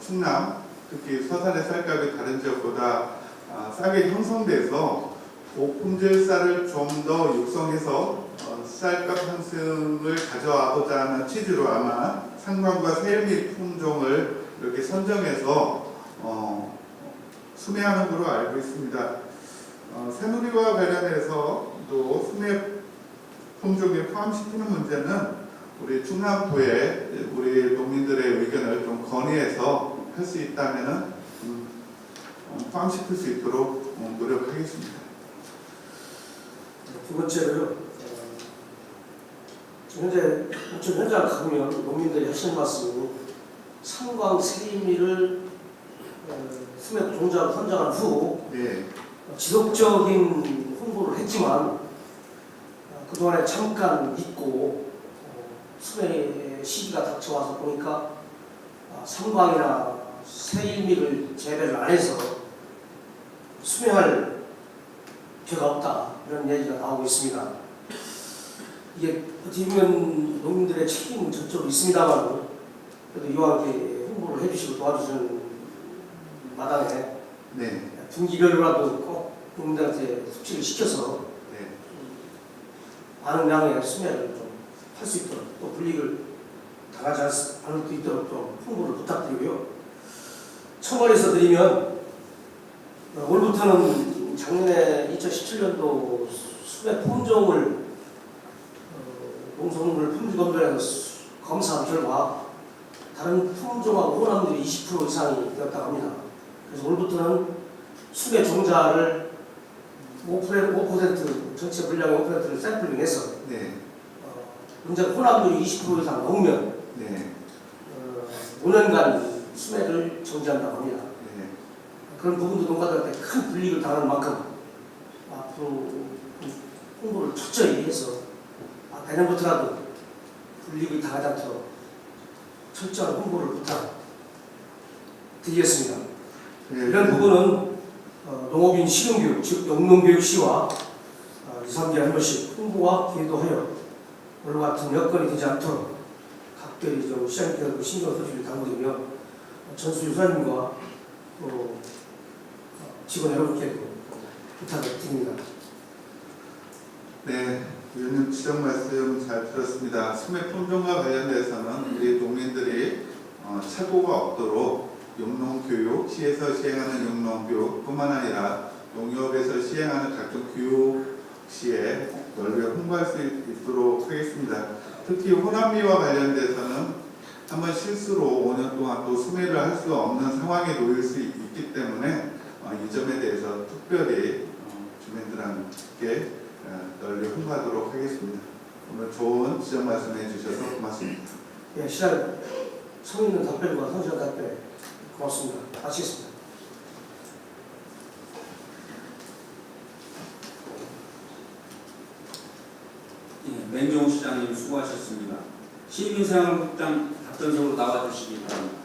충남, 특히 서산의 쌀값이 다른 지역보다 싸게 형성돼서 고품질 쌀을 좀 더 육성해서 쌀값 상승을 가져와보자 하는 취지로 아마 상관과 세일미 품종을 이렇게 선정해서 수매하는 걸로 알고 있습니다. 새누리와 관련해서 또 수매 품종에 포함시키는 문제는 우리 충남도에 우리 농민들의 의견을 좀 건의해서 할 수 있다면 포함시킬 수 있도록 노력하겠습니다. 두 번째로요. 현재 농촌 현장을 가보면 농민들이 하시는 말씀이 상광 세임미를 수매 종자로 선정한 후 네. 지속적인 홍보를 했지만 그동안에 잠깐 잊고 수매 시기가 닥쳐와서 보니까 상광이나 세일미를 재배를 안 해서 수매할 벼가 없다 이런 얘기가 나오고 있습니다. 이게 어떻게 보면 농민들의 책임은 저쪽으로 있습니다만 그래도 이와 함께 홍보를 해주시고 도와주시는 마당에 네. 분기별로라도 꼭 농민들한테 숙지를 시켜서 네. 많은 양의 수매를 좀 할 수 있도록 또 불이익을 당하지 않을 수 있도록 좀 홍보를 부탁드리고요. 첨언해서 드리면 올부터는 작년에 2017년도 수매 품종을 농산물 품질검별에서 검사한 결과 다른 품종하고 호남들이 20% 이상이 되었다고 합니다. 그래서 올부터는 수매 종자를 5% 전체 분량의 5%를 샘플링해서 네. 문제 혼합률이 20% 이상 넘으면 네. 5년간 수매를 정지한다고 합니다. 네. 그런 부분도 농가들한테 큰 불이익을 당하는 만큼 앞으로 홍보를 철저히 해서 내년부터라도 불이익을 당하지 않도록 철저한 홍보를 부탁드리겠습니다. 이런 부분은 농업인 실용교육, 즉 영농교육 시와 2, 3개월에 한 번씩 홍보와 기도하여 오늘 같은 여건이 되지 않도록 각별히 좀 시장님께서 신경을 써주길 당부드리며 전수 유사님과 직원 여러분께도 부탁을 드립니다. 네, 위원님 지적 말씀 잘 들었습니다. 소매 품종과 관련돼서는 우리 농민들이 착오가 없도록 영농교육, 시에서 시행하는 영농교육뿐만 아니라 농협에서 시행하는 각종 교육 시에 널리 홍보할 수 있도록 하겠습니다. 특히 호남미와 관련돼서는 한번 실수로 5년 동안 또 소매를 할 수 없는 상황에 놓일 수 있기 때문에 이 점에 대해서 특별히 주민들에게 널리 홍보하도록 하겠습니다. 오늘 좋은 지적 말씀해 주셔서 고맙습니다. 예, 시장 성 있는 답변과 성실한 답변 고맙습니다. 마치겠습니다. 예, 맹종호 시장님 수고하셨습니다. 시민생활국장 답변석으로 나와주시기 바랍니다.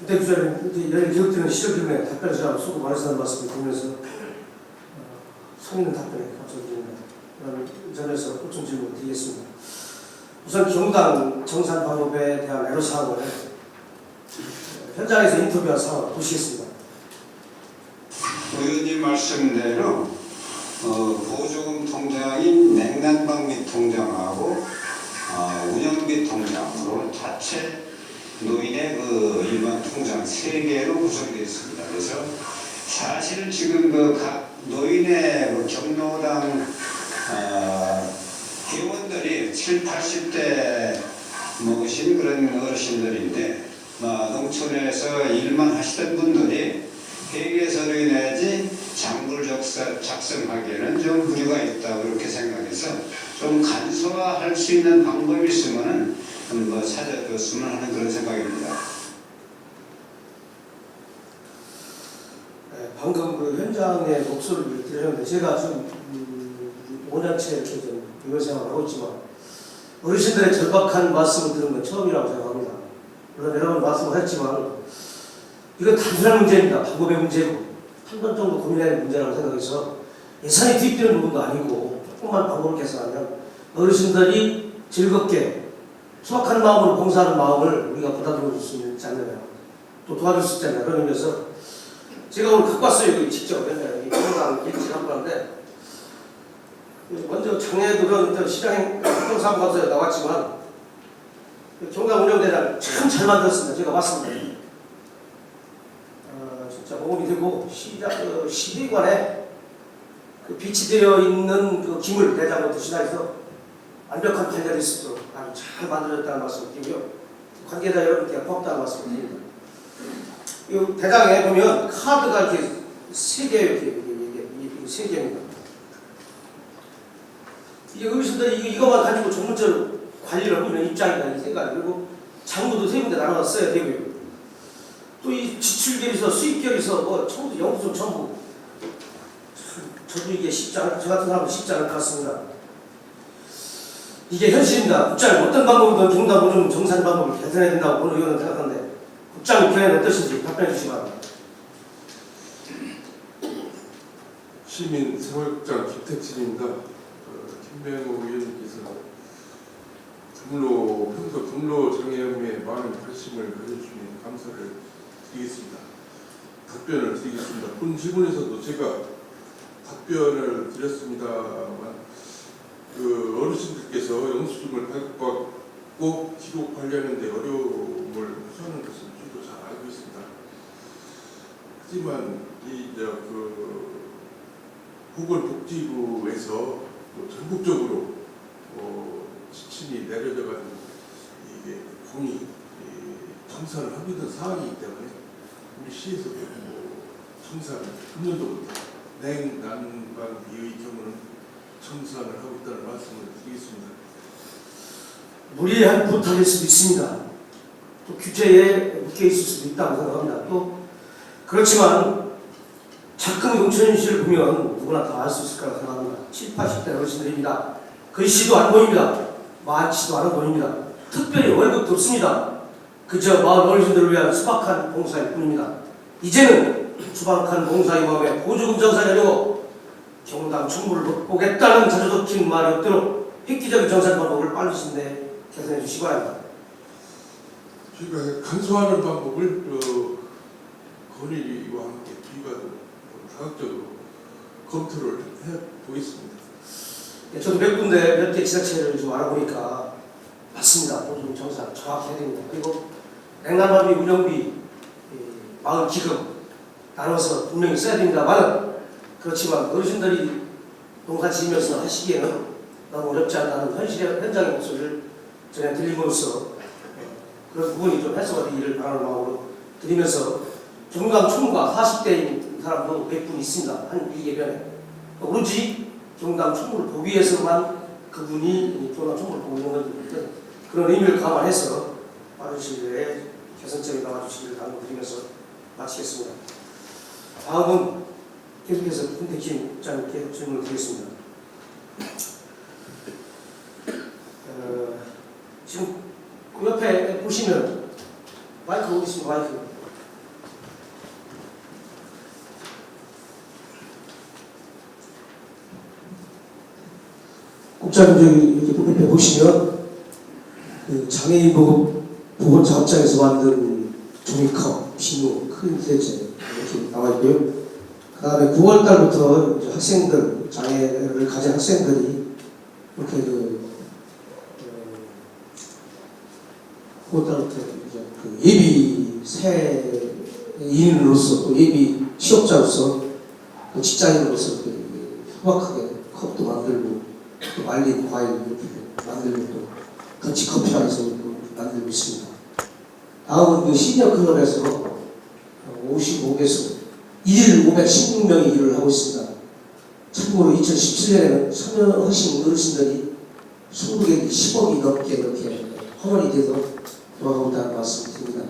대표자님, 여기 기록되는 시정팀에 답변을 수고 많으시다는 말씀을 드리면서 성인은 답변에 감사드립니다. 그다음에 이 자리에서 보충 질문 드리겠습니다. 우선 경당 정산 방법에 대한 애로사항을 현장에서 인터뷰한 상황을 보시겠습니다. 의원님 말씀대로 보조금 통장인 냉난방 및 통장하고 운영비 통장으로 자체 노인의 일반 통장 3개로 구성되어 있습니다. 그래서 사실은 지금 각 노인의 경로당 회원들이 7, 80대 먹으신 그런 어르신들인데 농촌에서 일만 하시던 분들이 회계서류 내지 장부를 작성하기에는 좀 무리가 있다 그렇게 생각해서 좀 간소화할 수 있는 방법이 있으면 찾아줬으면 하는 그런 생각입니다. 네, 방금 그 현장의 목소리를 들었는데 제가 지금 5년째 이렇게 좀 이걸 생각을 하고 있지만 어르신들의 절박한 말씀을 들은 건 처음이라고 생각합니다. 물론 여러 번 말씀을 했지만 이건 단순한 문제입니다. 방법의 문제고 한 번 정도 고민해야 할 문제라고 생각해서 예산이 투입되는 부분도 아니고 조금만 방법을 개선하면 어르신들이 즐겁게 소박한 마음으로 봉사하는 마음을 우리가 받아들일 수 있지 않느냐 또 도와줄 수 있지 않느냐 그런 의미에서 제가 오늘 갖고 왔어요. 여기 직접 이 경당 일지를 갖고 왔는데 먼저 장애들은 시장 행정사무관서에 나왔지만 경당 운영대장 참 잘 만들었습니다. 제가 봤습니다. 진짜 모험이 되고 시의관에 비치되어 있는 그 기물 대장부터 시작해서 완벽한 관리가 있도록 아주 잘 만들어졌다는 말씀을 드리고요. 관계자 여러분께 고맙다는 말씀을 드립니다. 이 대장에 보면 카드가 이렇게 3개 이렇게 3개입니다. 이게 어르신들이 이것만 가지고 전문적으로 관리를 하고 있는 입장이라는 생각이 들고 장부도 3군데 나눠놨어야 되고요. 또 이 지출결에서 수입결에서 전부 영수증 전부 저도 이게 쉽지 않을 저 같은 사람은 쉽지 않을 것 같습니다. 이게 현실입니다. 국장님 어떤 방법이든 경당 운영 정산 방법을 개선해야 된다고 보는 의원은 생각하는데 국장님 견해는 어떠신지 답변해 주시기 바랍니다. 시민생활국장 김택진입니다. 김명호 의원님께서 평소 경로장애염에 많은 관심을 가져주시면 감사를 드리겠습니다. 답변을 드리겠습니다. 본 질문에서도 제가 답변을 드렸습니다만 그 어르신들께서 영수증을 발급받고 기록 관리하는 데 어려움을 호소하는 것은 저도 잘 알고 있습니다. 하지만 보건복지부에서 전국적으로 지침이 내려져가지고 이게 공이 정산을 하고 있는 상황이기 때문에 우리 시에서도 정산을 금년도부터 냉난방비의 경우는 청산을 하고 있다는 말씀을 드리겠습니다. 무리한 부탁일 수도 있습니다. 또 규제에 묶여 있을 수도 있다고 생각합니다. 또 그렇지만 작금 용천시를 보면 누구나 다 알 수 있을 거라고 생각합니다. 70, 80대 어르신들입니다. 글씨도 안 보입니다. 많지도 않은 돈입니다. 특별히 월급도 없습니다. 그저 마을 어르신들을 위한 수박한 봉사일 뿐입니다. 이제는 수박한 봉사의 마음에 보조금 정산하려고 경당 충무를 보겠다는 자주 적힌 말이 없도록 획기적인 정산 방법을 빠르신데 개선해 주시기 바랍니다. 저희가 간소화하는 방법을 건의와 함께 저희가 다각적으로 검토를 해보겠습니다. 저도 몇 군데 몇 개 지자체를 좀 알아보니까 맞습니다. 보조금 정산 정확히 해야 됩니다. 그리고 냉난방비 운영비 마을 기금 나눠서 분명히 써야 됩니다만 그렇지만 어르신들이 농사 지으면서 하시기에는 너무 어렵지 않다는 현장의 목소리를 전해 들림으로써 그런 부분이 좀 해소가 되기를 바라는 마음으로 드리면서 경남 총무가 40대인 사람도 100분 있습니다. 한 이 예변에 오로지 경남 총무를 보기 위해서만 그분이 경남 총무를 보고 있는 건데 그런 의미를 감안해서 빠른 시일 내에 개선점이 나와주시기를 당부드리면서 마치겠습니다. 다음은 계속해서 김택진 국장님께 질문을 드리겠습니다. 지금 그 옆에 보시면 마이크 어디 있습니까? 마이크. 국장님 저기 이렇게 옆에 보시면 그 장애인 보건자업장에서 만든 종이컵, 비누, 큰 세제 이렇게 나와 있고요. 그 다음에 9월달부터 학생들, 장애를 가진 학생들이 이렇게 9월달부터 그 예비 새인으로서 또 예비 취업자로서 또 직장인으로서 소박하게 컵도 만들고 또 말린 과일 이렇게 만들고 또 같이 커피랑에서 만들고 있습니다. 다음은 그 시니어 클럽에서 55개소 1일 516명이 일을 하고 있습니다. 참고로 2017년에는 참여하신 어르신들이 20개 10억이 넘게 이렇게 헌원이 돼서 돌아가고 있다는 말씀을 드립니다.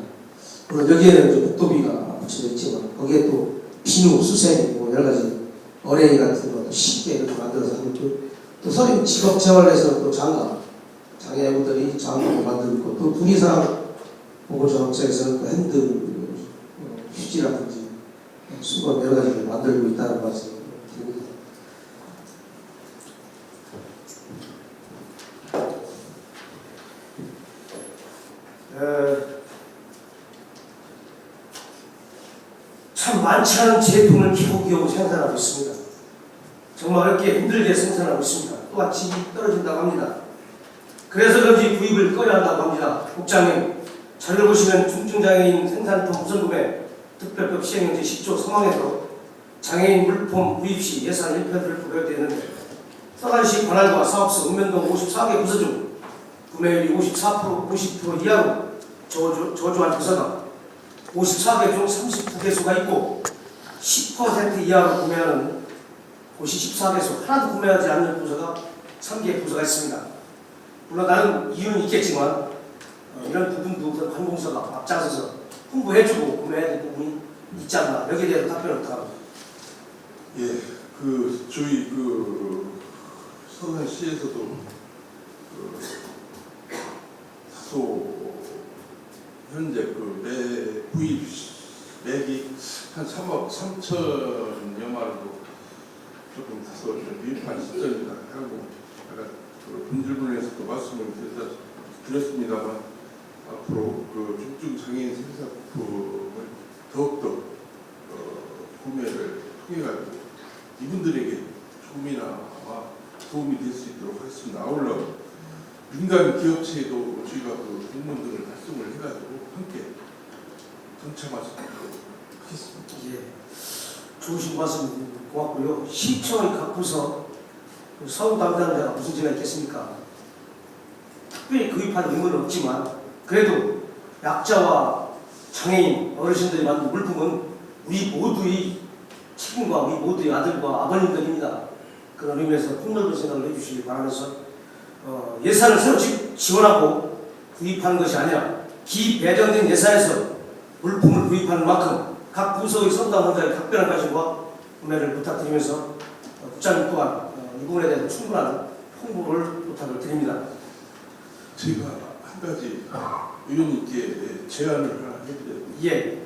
물론 여기에는 복도비가 붙여져 있지만 거기에 또 비누, 수세, 뭐 여러 가지 어레이 같은 거, 시계 이렇게 만들어서 하고 있고 또 서린 직업재활에서는 또 장애우들이 장갑을 만들고 있고 또 분리상 보건조합장에서는 그 핸드 휴지라든지 수건 여러 가지를 만들고 있다는 말씀을 드립니다. 참 많지 않은 제품을 겨우겨우 생산하고 있습니다. 정말 어렵게 힘들게 생산하고 있습니다. 또한 질이 떨어진다고 합니다. 그래서 그런지 구입을 꺼려 한다고 합니다. 국장님, 자료를 보시면 중증장애인 생산품 우선구매 특별법 시행령제 10조 3항에서 장애인 물품 구입 시 예산 1%를 부여되어 있는데 서간시 관할과 사업소 읍면동 54개 부서 중 구매율이 50% 이하로 저조한 부서가 54개 중 39개소가 있고 10% 이하로 구매하는 곳이 14개소, 하나도 구매하지 않는 부서가 3개 부서가 있습니다. 물론 다른 이유는 있겠지만 이런 부분도 관공서가 앞장서서 홍보해주고 구매해야 될 부분이 있지 않나. 여기에 대해서 답변을 부탁합니다. 예, 그 저희 서산시에서도 다소 현재 매 구입 매기 한 3억 3천여만원도 조금 다소 미흡한 시점이다 하고 아까 본질문에서도 말씀을 드렸습니다만 앞으로 중증장애인 생산품을 더욱더 구매를 통해가지고 이분들에게 조금이나 도움이 될 수 있도록 하겠습니다. 아울러 민간 기업체에도 저희가 공문 등을 발송을 해가지고 함께 동참할 수 있도록 하겠습니다. 예, 좋으신 말씀 고맙고요. 시청의 각 부서 서울 담당자가 무슨 죄가 있겠습니까? 특별히 구입할 의무는 없지만 그래도 약자와 장애인, 어르신들이 만든 물품은 우리 모두의 책임과 우리 모두의 아들과 아버님들입니다. 그런 의미에서 폭넓은 생각을 해주시기 바라면서 예산을 새로 지원하고 구입하는 것이 아니라 기배정된 예산에서 물품을 구입하는 만큼 각 부서의 선담 환자의 각별한 관심과 구매를 부탁드리면서 국장님 또한 이 부분에 대해서 충분한 홍보를 부탁을 드립니다. 제가 한 가지 의원님께 제안을 하나 해드려요. 예,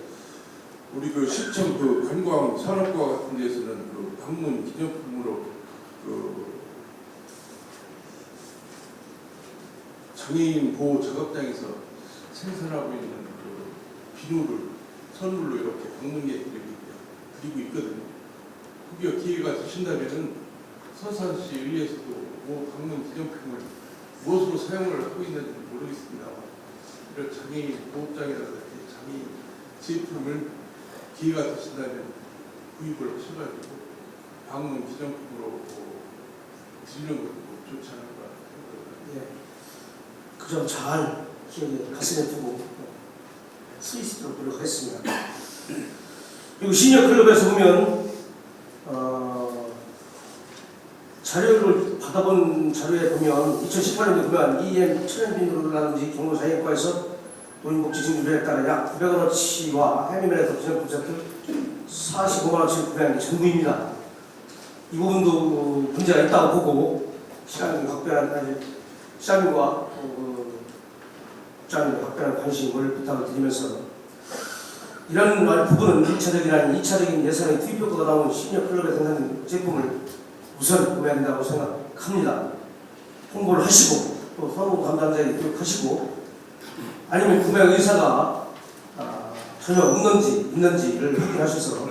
우리 그 시청 그 관광 산업과 같은 데서는 그 방문 기념품으로 그 장애인 보호 작업장에서 생산하고 있는 그 비누를 선물로 이렇게 방문객들에게 드리고 있거든요. 혹여 기회가 되신다면은 서산시에 의해서도 그 방문 기념품을 무엇으로 사용을 하고 있는지 모르겠습니다만 이런 장애인 보호장이라든지 장애인 제품을 기회가 되신다면 구입을 하셔가지고 방문 기념품으로 드리는 것도 좋지 않을까 생각합니다. 예. 그 점 잘 기억에 가슴에 두고 쓸 수 있도록 노력하겠습니다. 그리고 시니어 클럽에서 보면 자료를 받아본 자료에 보면 2018년도에 보면 EM 천연비누라든지 종로자연과에서 노인복지 증주에 따라 약 900원어치와 해미멜에서 기념품 세트 45만원어치를 구매한 게 전부입니다. 이 부분도 문제가 있다고 보고 시장님과 국장님과 각별한 관심을 부탁을 드리면서 이런 부분은 1차적인 아닌 2차적인 예산의 투입 효과가 나오는 시니어 클럽에 생산된 제품을 우선 구매해야 된다고 생각합니다. 홍보를 하시고 또 선호 담당자에게 교육하시고 아니면 구매 의사가 전혀 없는지 있는지를 확인하셔서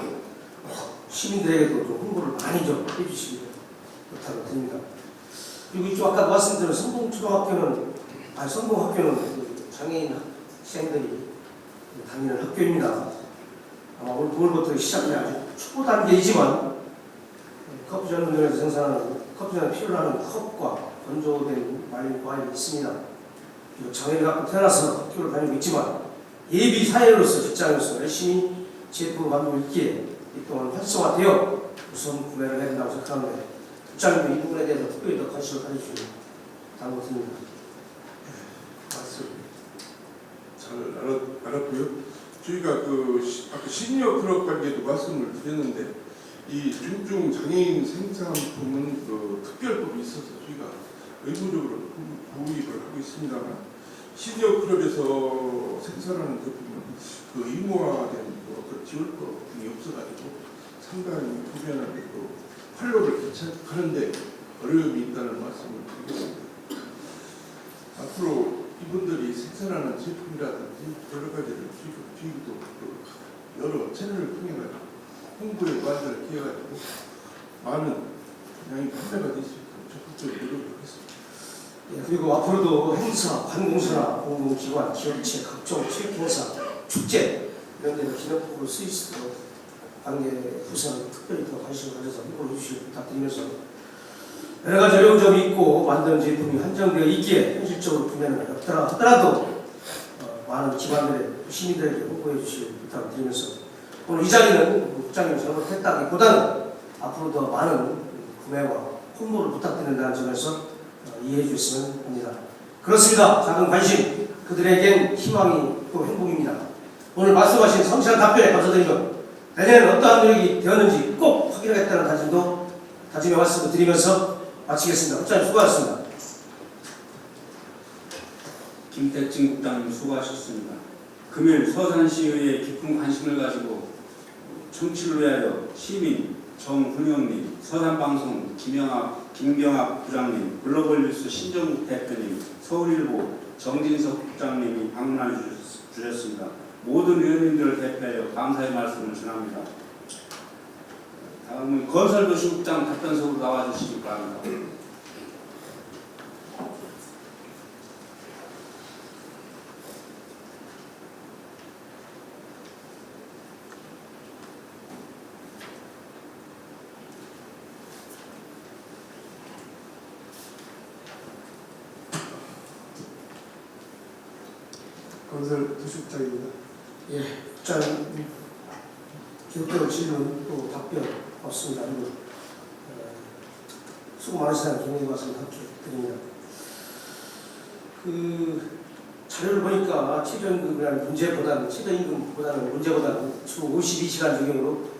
시민들에게도 좀 홍보를 많이 좀 해주시기 부탁을 드립니다. 그리고 이쪽 아까 말씀드린 성동학교는 그 장애인 학생들이 다니는 학교입니다. 아마 오늘부터 시작된 아주 초보 단계이지만 커피 전문점에서 생산하는 커피전에 필요로 하는 컵과 건조된 말린 과일이 있습니다. 그리고 장애를 갖고 태어나서 학교를 다니고 있지만 예비 사회로서 직장에서 열심히 제품을 만들고 있기에 이 동안 활성화되어 우선 구매를 해야 된다고 생각하는데 국장님도 이 부분에 대해서 특별히 더 관심을 가져주시면 당부드립니다. 말씀 잘 알았고요. 저희가 아까 시니어 클럽 관계도 말씀을 드렸는데 이 중증 장애인 생산품은 특별법이 있어서 저희가 의무적으로 구입을 하고 있습니다만 시니어 클럽에서 생산하는 제품은 의무화된 지원법이 없어가지고 상당히 구매하는데 활로를 개척하는데 어려움이 있다는 말씀을 드리겠습니다. 앞으로 이분들이 생산하는 제품이라든지 여러 가지를 저희도 여러 채널을 통해 가지고 홍보에 완전히 기해가지고 많은 양이 판매가 될 수 있도록 적극적으로 노력하겠습니다. 예, 그리고 앞으로도 행사, 관공서나 공공기관, 기업체, 각종 체육행사, 축제 이런 데서 기념품으로 쓰일 수 있도록 관계 부서는 특별히 더 관심을 가져서 홍보를 해주시기 부탁드리면서 여러 가지 어려운 점이 있고 만든 제품이 한정되어 있기에 현실적으로 구매는 어렵더라 하더라도 많은 기관들의 시민들에게 홍보해 주시기 부탁드리면서 오늘 이 자리는 국장님 잘못했다기보다는 앞으로 더 많은 구매와 홍보를 부탁드린다는 점에서 이해해 주셨으면 합니다. 그렇습니다. 작은 관심, 그들에겐 희망이 또 행복입니다. 오늘 말씀하신 성실한 답변에 감사드리며 내년에는 어떠한 노력이 되었는지 꼭 확인하겠다는 다짐의 말씀을 드리면서 마치겠습니다. 국장님 수고하셨습니다. 김택진 국장님 수고하셨습니다. 금일 서산시의회 깊은 관심을 가지고 청취를 위하여 시민 정훈영님, 서산방송 김병학 부장님, 글로벌뉴스 신정국 대표님, 서울일보 정진석 국장님이 방문해 주셨습니다. 모든 의원님들을 대표하여 감사의 말씀을 전합니다. 다음은 건설도시국장 답변석으로 나와주시기 바랍니다. 건설 도시국장입니다. 예, 국장님 계속되는 질문 또 답변 없습니다. 그리고 수고 많으시다는 김영희 말씀 함께 드립니다. 그 자료를 보니까 최저임금이라는 문제보다는 주 52시간 적용으로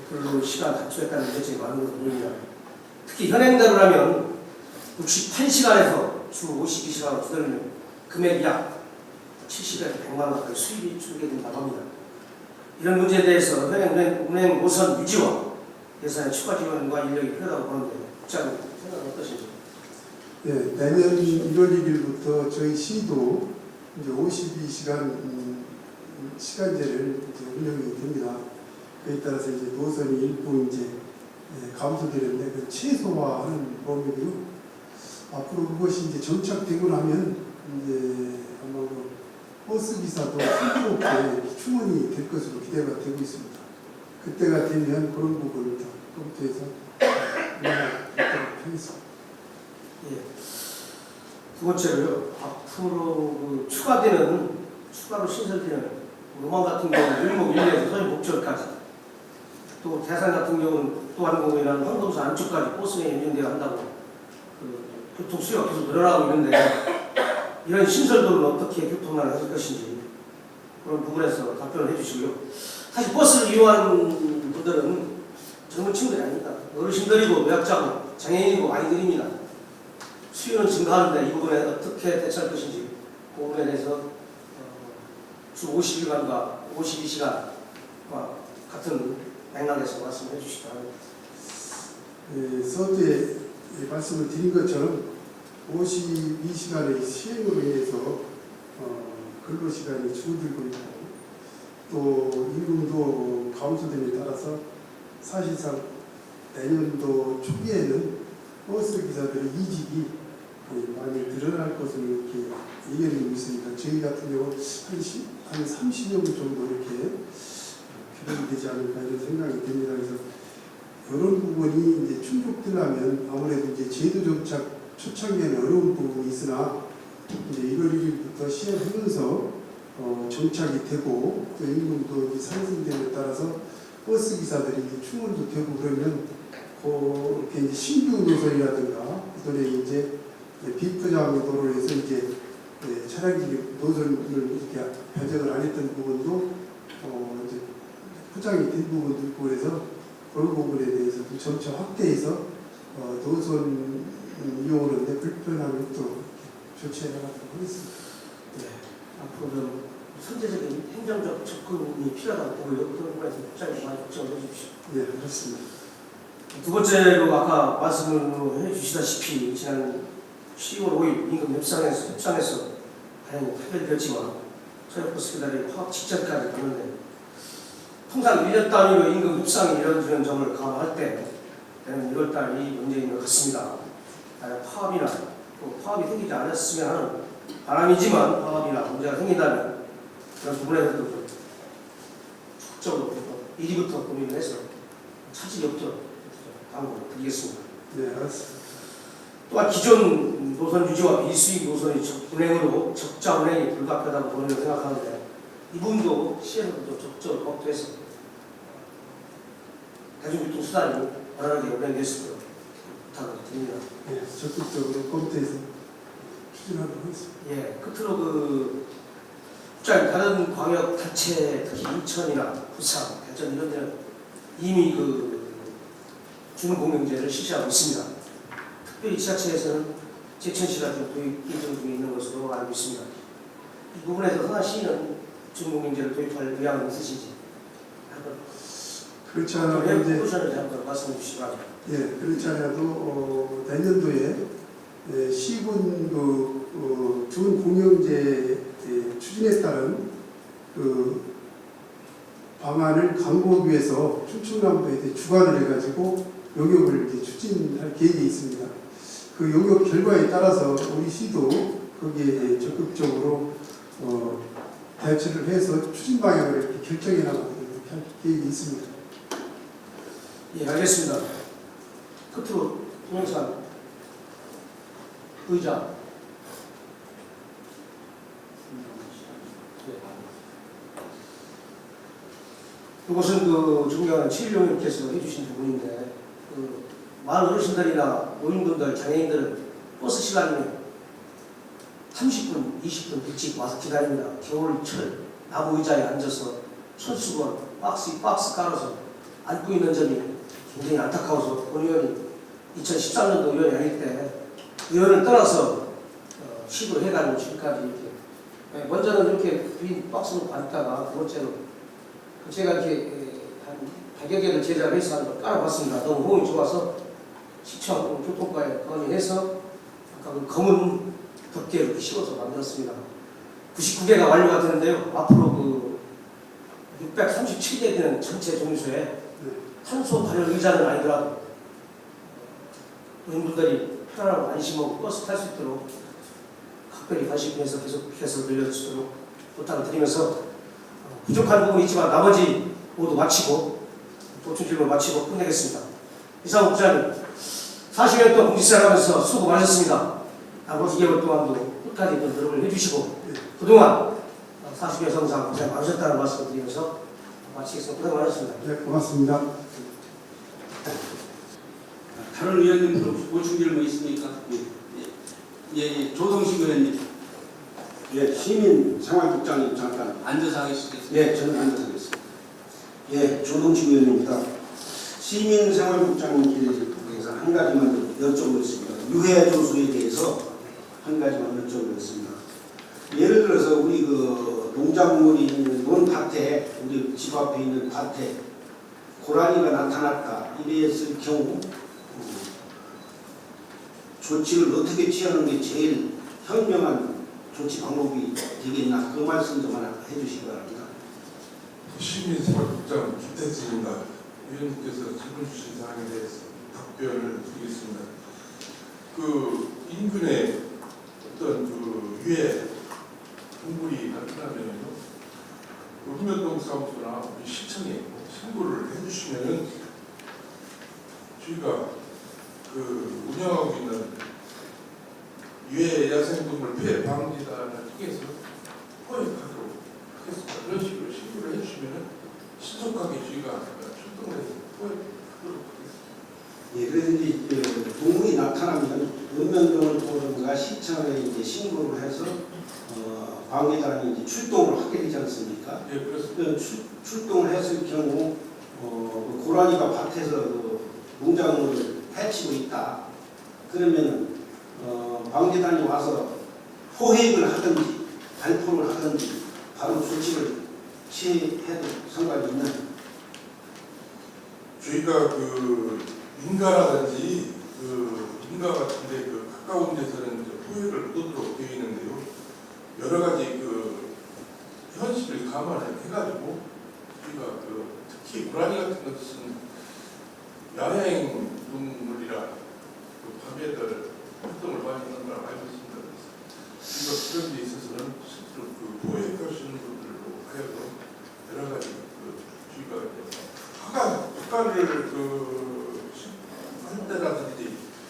근로 시간 단축했다는 문제점이 많은 것으로 보입니다. 특히 현행대로라면 68시간에서 주 52시간으로 줄이면 금액이 약 70에서 100만 원 가까이 수입이 줄게 된다고 합니다. 이런 문제에 대해서 현행 운행 노선 유지와 예산의 추가 지원과 인력이 필요하다고 보는데 국장님 생각은 어떠신지? 네, 내년 1월 1일부터 저희 시도 이제 52시간 시간제를 이제 운영이 됩니다. 그에 따라서 이제 노선이 일부 이제 감소되는데 그 최소화하는 범위고요. 앞으로 그것이 이제 정착되고 나면 이제 아마 그 버스 기사도 풍요롭게 충원이 될 것으로 기대가 되고 있습니다. 그때가 되면 그런 부분을 다 검토해서 운영하도록 하겠습니다. 예. 두 번째로요. 앞으로 추가로 신설되는 로망 같은 경우는 일목 1에서 서울 목적까지 또 대산 같은 경우는 또한 경우에는 황금소 안쪽까지 버스가 연결되어 한다고 교통 수요가 계속 늘어나고 있는데 이런 신설도는 어떻게 교통난을 하실 것인지 그런 부분에서 답변을 해주시고요. 사실 버스를 이용하는 분들은 젊은 친구들이 아닙니다. 어르신들이고 노약자고 장애인이고 아이들입니다. 수요는 증가하는데 이 부분에 어떻게 대처할 것인지 그 부분에 대해서 주 50일간과 52시간과 같은 맥락에서 말씀해 주시기 바랍니다. 서두에 말씀을 드린 것처럼 52시간의 시행으로 인해서 근로시간이 줄어들고 있고 또 임금도 감소됨에 따라서 사실상 내년도 초기에는 버스 기사들의 이직이 많이 늘어날 것으로 이렇게 예견되고 있습니다. 저희 같은 경우 한 30여 분 정도 이렇게 필요이 되지 않을까 이런 생각이 듭니다. 그래서 이런 부분이 이제 충족되려면 아무래도 이제 제도 정착 초창기에는 어려운 부분이 있으나 이제 1월 1일부터 시행하면서 정착이 되고 또 임금도 이제 상승됨에 따라서 버스 기사들이 이제 충원도 되고 그러면 이렇게 이제 신규 노선이라든가 그다음에 이제 비포장 도로를 해서 이제 차량들이 노선을 이렇게 배정을 안 했던 부분도 이제 포장이 된 부분도 있고 그래서 그런 부분에 대해서도 점차 확대해서 노선 이용하는데 불편함이 없도록 조치해 나가도록 하겠습니다. 네. 앞으로는 선제적인 행정적 접근이 필요하다고 보고요. 그런 부분에서 국장님 많이 걱정을 해주십시오. 네, 그렇습니다. 두 번째로 아까 말씀을 해주시다시피 지난 10월 5일 임금 협상에서 다행히 해결되었지만 서울버스 배달이 파업 직전까지 갔는데 통상 1년 단위로 임금 협상이 이루어지는 점을 감안할 때 내년 1월달 이 문제인 것 같습니다. 파업이나 또 파업이 생기지 않았으면 하는 바람이지만 파업이나 문제가 생긴다면 그런 부분에서도 좀 적극적으로 1위부터 고민을 해서 차질이 없도록 당부를 드리겠습니다. 네, 알았습니다. 또한 기존 노선 유지와 비수익 노선의 운행으로 적자 운행이 불가피하다고 보는 생각하는데 이 부분도 시에서도 좀 적극적으로 검토해서 대중교통 수단이 원활하게 운행될 수 있도록 부탁을 드립니다. 네, 적극적으로 검토해서 추진하도록 하겠습니다. 예, 끝으로 국장님 다른 광역 단체 특히 인천이나 부산, 대전 이런 데는 이미 주민공영제를 실시하고 있습니다. 특별히 지자체에서는 제천시가 좀 도입 예정 중에 있는 것으로 알고 있습니다. 이 부분에서 하나시는 주민공영제를 도입할 의향은 있으신지 한번 그렇지 않아도 이제 포션을 한번 말씀해 주시기 바랍니다. 예, 그렇지 않아도 내년도에 시군 주민공영제 추진에 따른 방안을 강구하기 위해서 충청남도에 주관을 해가지고 용역을 이제 추진할 계획이 있습니다. 그 용역 결과에 따라서 우리 시도 거기에 적극적으로 대처를 해서 추진 방향을 이렇게 결정해 나가도록 이렇게 할 계획이 있습니다. 예, 알겠습니다. 끝으로 동영상 의장. 이것은 그 존경하는 최일용님께서 해주신 부분인데 그 마을 어르신들이나 노인분들, 장애인들은 버스 시간이면 30분, 20분 일찍 와서 기다립니다. 겨울철 나무 의자에 앉아서 손수건 박스 깔아서 앉고 있는 점이 굉장히 안타까워서 본 의원이 2013년도 의원이 아닐 때 의원을 떠나서 시도를 해가지고 지금까지 이렇게 먼저는 이렇게 빈 박스로 앉다가 두 번째로 제가 이렇게 한 100여 개를 제작을 해서 한 걸 깔아봤습니다. 너무 호응이 좋아서 시청 교통과에 건의해서 아까 그 검은 덮개를 이렇게 씌워서 만들었습니다. 99개가 완료가 되는데요. 앞으로 그 637개 되는 전체 종류소에 탄소 발열 의자는 아니더라도 노인분들이 편안하고 안심하고 버스 탈 수 있도록 각별히 관심해서 계속해서 늘려주도록 부탁을 드리면서 부족한 부분이 있지만 나머지 모두 마치고 보충 질문 마치고 끝내겠습니다. 이상호 부장님 40년 동안 공직생활하면서 수고 많으셨습니다. 앞으로 2개월 동안도 끝까지 노력을 해주시고 그동안 40여 성상 고생 많으셨다는 말씀을 드리면서 마치겠습니다. 고생 많으셨습니다. 네, 고맙습니다. 다른 의원님들 혹시 보충 질문 있습니까? 예, 조동식 의원님 예, 시민생활국장님 잠깐. 앉아서 하겠습니다. 예, 저는 앉아서 하겠습니다. 예, 조동식 의원입니다. 시민생활국장님께서 한 가지만 여쭤보겠습니다. 유해조수에 대해서 한 가지만 여쭤보겠습니다. 예를 들어서 우리 그 농작물이 있는 논 밭에, 우리 집 앞에 있는 밭에 고라니가 나타났다 이랬을 경우 조치를 어떻게 취하는 게 제일 현명한 조치 방법이 되겠나 그 말씀 좀 하나 해주시기 바랍니다. 시민생활국장 김태진입니다. 위원님께서 질문 주신 사항에 대해서 답변을 드리겠습니다. 그 인근에 어떤 그 유해 동물이 나타나면요, 읍면동 사무소나 우리 시청에 신고를 해주시면은 저희가 그 운영하고 있는 유해 야생동물 피해 방지단을 통해서 포획하도록 하겠습니다. 그런 식으로 신고를 해주시면은 신속하게 저희가 출동을 해서 포획하도록 하겠습니다. 예, 그래서 이제 동물이 나타나면 읍면동을 보든가 시청에 이제 신고를 해서 방해단이 이제 출동을 하게 되지 않습니까? 예, 그렇습니다. 출동을 했을 경우 그 고라니가 밭에서 그 농작물을 해치고 있다. 그러면 방해단이 와서 포획을 하든지 발포를 하든지 바로 조치를 취해도 상관이 있나요? 저희가 그 민가라든지 그 민가 같은데 그 가까운 데서는 포획을 못하도록 되어 있는데요. 여러 가지 그 현실을 감안을 해가지고 저희가 그 특히 고라니 같은 것은 야행 동물이라 그 밤에들 활동을 많이 하는 걸 알고 있습니다. 그래서 그런 데 있어서는 실제로 그 포획하시는 분들로 하여금 여러 가지 그 저희가 허가를 할 때라든지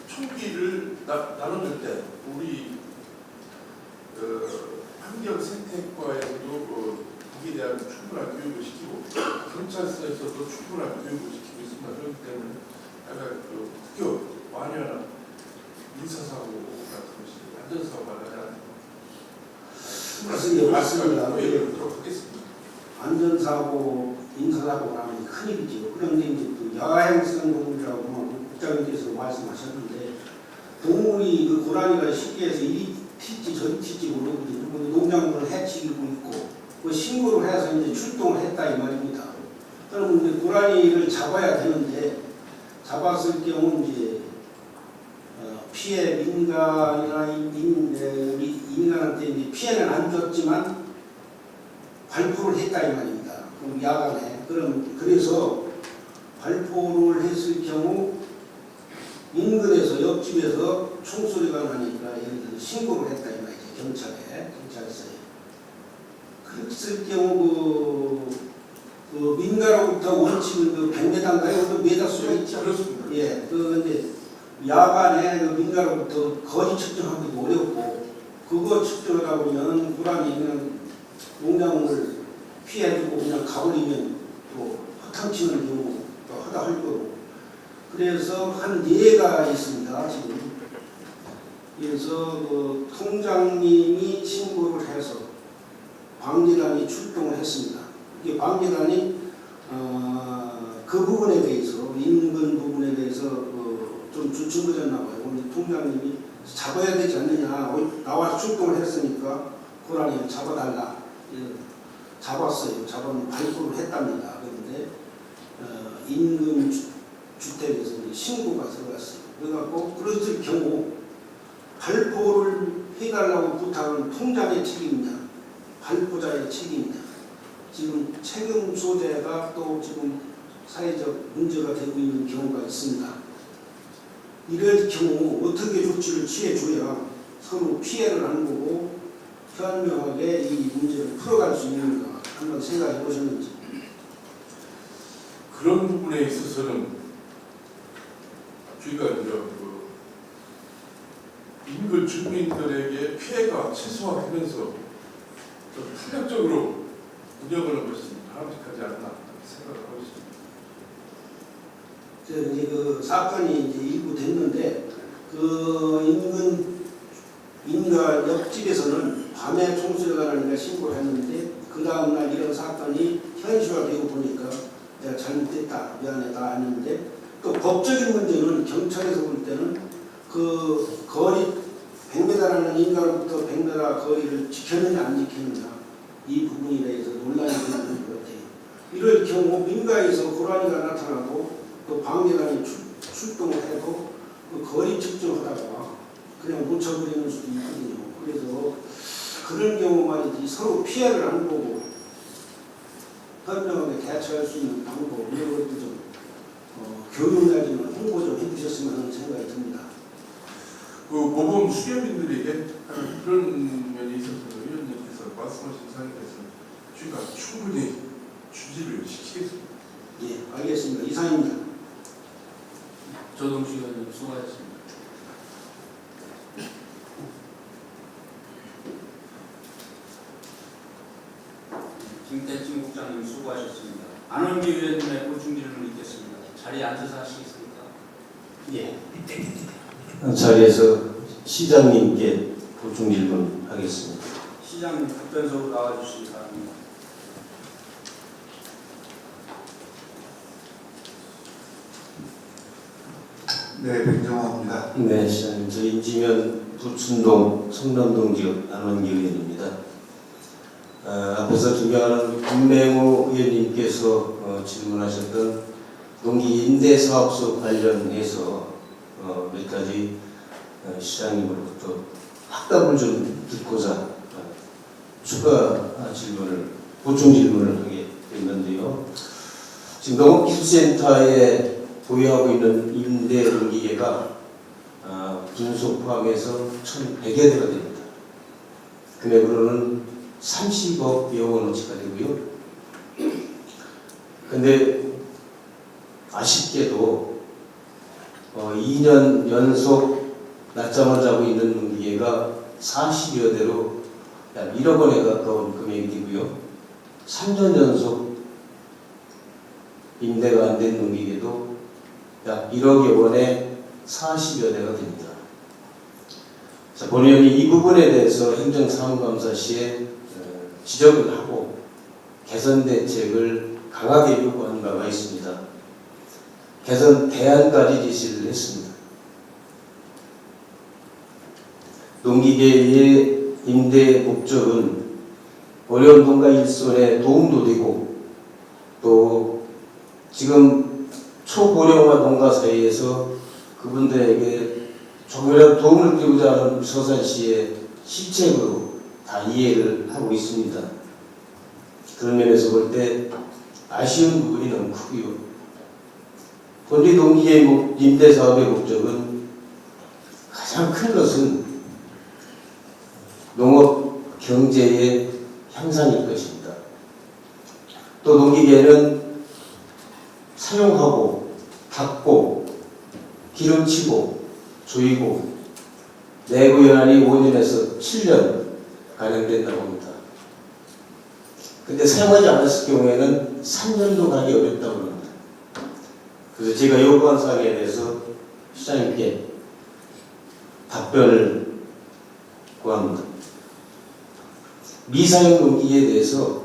총기를 나눠줄 때 우리 환경 생태과에서도 거기에 대한 충분한 교육을 시키고 경찰서에서도 충분한 교육을 시키고 있습니다. 그렇기 때문에 약간 그 국교 완연한 인사사고 같은 것이 안전사고가 나지 않는 맞습니다. 하도록 하겠습니다. 안전사고, 인사사고 나면 큰일이지요. 그런데 이제 또 야행성 동물이라고 국장님께서 말씀하셨는데 동물이 그 고라니가 쉽게 해서 이리 튈지 저리 튈지 모르거든요. 농작물을 해치고 있고 그 신고를 해서 이제 출동을 했다 이 말입니다. 그럼 이제 고라니를 잡아야 되는데 잡았을 경우 이제 피해 민간이나 인간한테 이제 피해는 안 줬지만 발포를 했다 이 말입니다. 그럼 야간에 그래서 발포를 했을 경우 인근에서 옆집에서 총소리가 나니까 예를 들어 신고를 했다 이 말이죠. 경찰서에. 그랬을 경우 그 민가로부터 원칙은 그 100m인가요? 그 메다 수가 있죠. 그렇습니다. 예, 근데 야간에 그 민가로부터 거리 측정하기도 어렵고 그거 측정하다 보면 고라니는 농작물을 피해주고 그냥 가버리면 또 허탕치는 경우도 하다 할 거고 그래서 한 예가 있습니다. 지금 그래서 그 통장님이 신고를 해서 방재단이 출동을 했습니다. 이게 방재단이 그 부분에 대해서 인근 부분에 대해서 좀 주춤거렸나 봐요. 근데 통장님이 잡아야 되지 않느냐 나와서 출동을 했으니까 고라니를 잡아달라. 잡았어요. 잡아는 발부를 했답니다. 그런데 인근 주택에서 신고가 들어갔어요. 그래갖고 그랬을 경우 발포를 해달라고 부탁은 통장의 책임이냐 발포자의 책임이냐 지금 책임 소재가 또 지금 사회적 문제가 되고 있는 경우가 있습니다. 이럴 경우 어떻게 조치를 취해줘야 서로 피해를 안 보고 현명하게 이 문제를 풀어갈 수 있는가 한번 생각해 보셨는지. 그런 부분에 있어서는 저희가 이제 인근 주민들에게 피해가 최소화되면서 좀 탄력적으로 운영하는 것이 바람직하지 않나 생각하고 있습니다. 이제 그 사건이 이제 일부 됐는데 그 인가 옆집에서는 밤에 총수가 가라니까 신고를 했는데 그 다음날 이런 사건이 현실화되고 보니까 내가 잘못됐다 미안하다 했는데 또 법적인 문제는 경찰에서 볼 때는 그 거리 100m라는 인가로부터 100m 거리를 지켰느냐 안 지켰느냐 이 부분에 대해서 논란이 되는 것 같아요. 이럴 경우 민가에서 고라니가 나타나도 그 방재단이 출동을 해도 그 거리 측정하다가 그냥 놓쳐버리는 수도 있거든요. 그래서 그런 경우 말이지 서로 피해를 안 보고 현명하게 대처할 수 있는 방법 이런 것도 좀 교육이나 홍보 좀 해주셨으면 하는 생각이 듭니다. 그 모범 수료민들에게 그런 면에 있어서 의원님께서 말씀하신 사항에 대해서 저희가 충분히 주지를 시키겠습니다. 예, 알겠습니다. 이상입니다. 조동식 의원님 수고하셨습니다. 김태진 국장님 수고하셨습니다. 안원기 의원님의 보충 질문 있겠습니다. 자리에 앉아서 하시겠습니까? 예. 자리에서 시장님께 보충 질문하겠습니다. 시장님 답변서로 나와주시기 바랍니다. 네, 백정호입니다. 네, 시장님. 저 인지면 부춘동 성남동 지역 안원기 의원입니다. 앞에서 존경하는 김맹호 의원님께서 질문하셨던 농기 임대사업소 관련해서 몇 가지 시장님으로부터 확답을 좀 듣고자 추가 질문을 보충 질문을 하게 됐는데요. 지금 농업기술센터에 보유하고 있는 임대 농기계가 분속 포함해서 1,100여 대가 됩니다. 금액으로는 30억여 원어치가 되고요. 근데 아쉽게도 2년 연속 낮잠을 자고 있는 농기계가 40여 대로 약 1억 원에 가까운 금액이 되고요. 3년 연속 임대가 안 된 농기계도 약 1억여 원에 40여 대가 됩니다. 자, 본의원이 이 부분에 대해서 행정사무감사 시에 지적을 하고 개선 대책을 강하게 요구한 바가 있습니다. 개선 대안까지 제시를 했습니다. 농기계의 임대 목적은 어려운 농가 일손에 도움도 되고 또 지금 초고령화 농가 사이에서 그분들에게 조금이라도 도움을 드리고자 하는 서산시의 시책으로 다 이해를 하고 있습니다. 그런 면에서 볼 때 아쉬운 부분이 너무 크고요. 본디 농기계 임대사업의 목적은 가장 큰 것은 농업 경제의 향상일 것입니다. 또 농기계는 사용하고 닦고 기름치고 조이고 내구 연한이 5년에서 7년 가능된다고 합니다. 근데 사용하지 않았을 경우에는 3년도 가기 어렵다고 합니다. 그래서 제가 요구한 사항에 대해서 시장님께 답변을 구합니다. 미사용 농기계에 대해서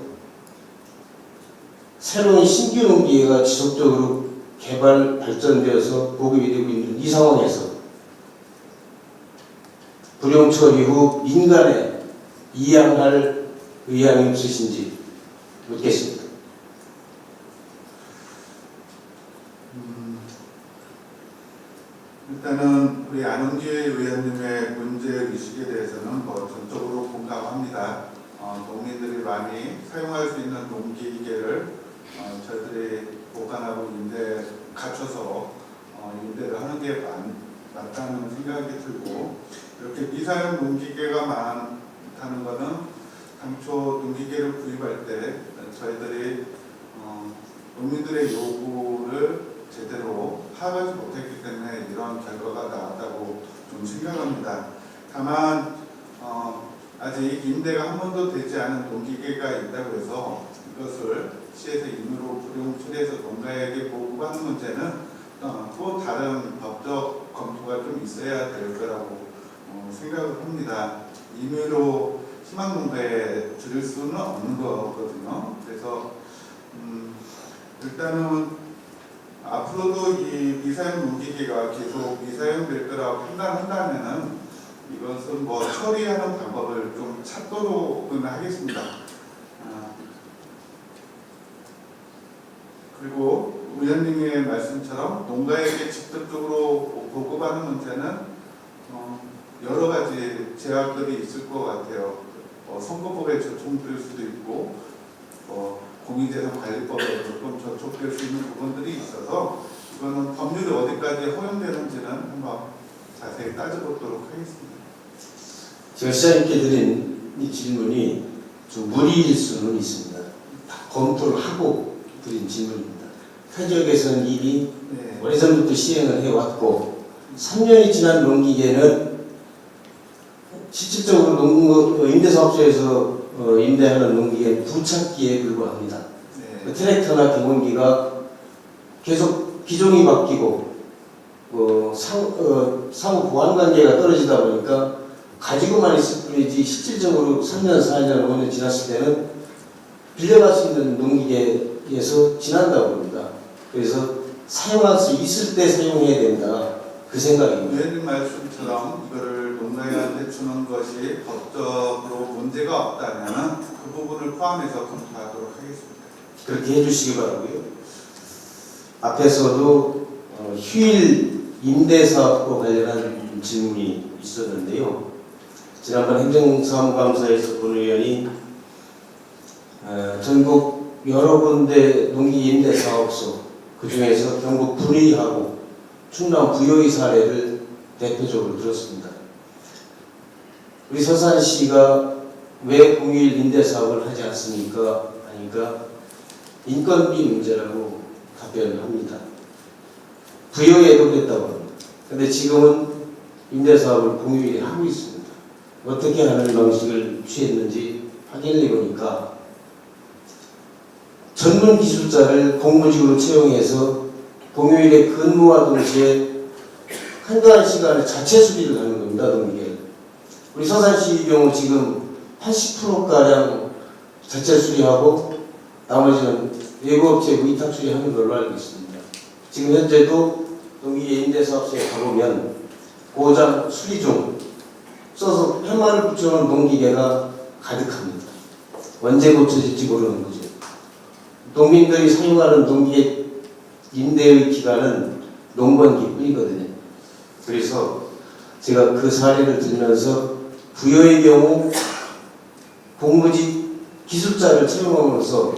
새로운 신규 농기계가 지속적으로 개발, 발전되어서 보급이 되고 있는 이 상황에서 불용 처리 후 민간에 이양할 의향이 없으신지 묻겠습니다. 일단은 우리 안원기 의원님의 문제의식에 대해서는 전적으로 공감합니다. 농민들이 많이 사용할 수 있는 농기계를 저희들이 보관하고 갖춰서 임대를 하는 게 맞다는 생각이 들고, 이렇게 미사용 농기계가 많다는 것은 당초 농기계를 구입할 때 저희들이 농민들의 요구를 제대로 파악하지 못했기 때문에 이런 결과가 나왔다고 좀 생각합니다. 다만 아직 임대가 한 번도 되지 않은 농기계가 있다고 해서 이것을 시에서 임의로 불용 처리해서 농가에게 보급하는 문제는 또 다른 법적 검토가 좀 있어야 될 거라고 생각을 합니다. 임의로 희망농가에 줄일 수는 없는 거거든요. 그래서 일단은 앞으로도 이 미사용 농기계가 계속 미사용될 거라고 판단한다면은 이것은 처리하는 방법을 좀 찾도록은 하겠습니다. 그리고 의원님의 말씀처럼 농가에게 직접적으로 보급하는 문제는 여러 가지 제약들이 있을 것 같아요. 선거법에 저촉될 수도 있고 공인재산관리법에 조금 저촉될 수 있는 부분들이 있어서 이거는 법률이 어디까지 허용되는지는 한번 자세히 따져보도록 하겠습니다. 제가 시장님께 드린 이 질문이 좀 무리일 수는 있습니다. 다 검토를 하고 드린 질문입니다. 타 지역에서는 이미 오래전부터 시행을 해왔고 3년이 지난 농기계는 실질적으로 임대사업소에서 임대하는 농기계는 부착기에 불과합니다. 트랙터나 경운기가 계속 기종이 바뀌고 상호 보안 관계가 떨어지다 보니까 가지고만 있을 뿐이지 실질적으로 3년, 4년, 5년 지났을 때는 빌려갈 수 있는 농기계에서 지난다고 합니다. 그래서 사용할 수 있을 때 사용해야 된다. 그 생각입니다. 의원님 말씀처럼 이거를 농가에한테 주는 것이 법적으로 문제가 없다면 그 부분을 포함해서 검토하도록 하겠습니다. 그렇게 해주시기 바라고요. 앞에서도 휴일 임대사업과 관련한 질문이 있었는데요. 지난번 행정사무감사에서 본 의원이 전국 여러 군데 농기 임대사업소, 그 중에서 경북 분의하고 충남 부여의 사례를 대표적으로 들었습니다. 우리 서산시가 왜 공휴일 임대사업을 하지 않습니까? 하니까 인건비 문제라고 답변을 합니다. 부여에도 그랬다고 합니다. 그런데 지금은 임대사업을 공휴일에 하고 있습니다. 어떻게 하는 방식을 취했는지 확인해 보니까 전문 기술자를 공무직으로 채용해서 공휴일에 근무와 동시에 한가한 시간에 자체 수리를 하는 겁니다. 농기계를. 우리 서산시의 경우 지금 80%가량 자체 수리하고 나머지는 외부 업체에 위탁 수리하는 걸로 알고 있습니다. 지금 현재도 농기계 임대사업소에 가보면 고장 수리 중 써서 팻말을 붙여놓은 농기계가 가득합니다. 언제 고쳐질지 모르는 거죠. 농민들이 사용하는 농기계 임대의 기간은 농번기뿐이거든요. 그래서 제가 그 사례를 들면서 부여의 경우 공무직 기술자를 채용함으로써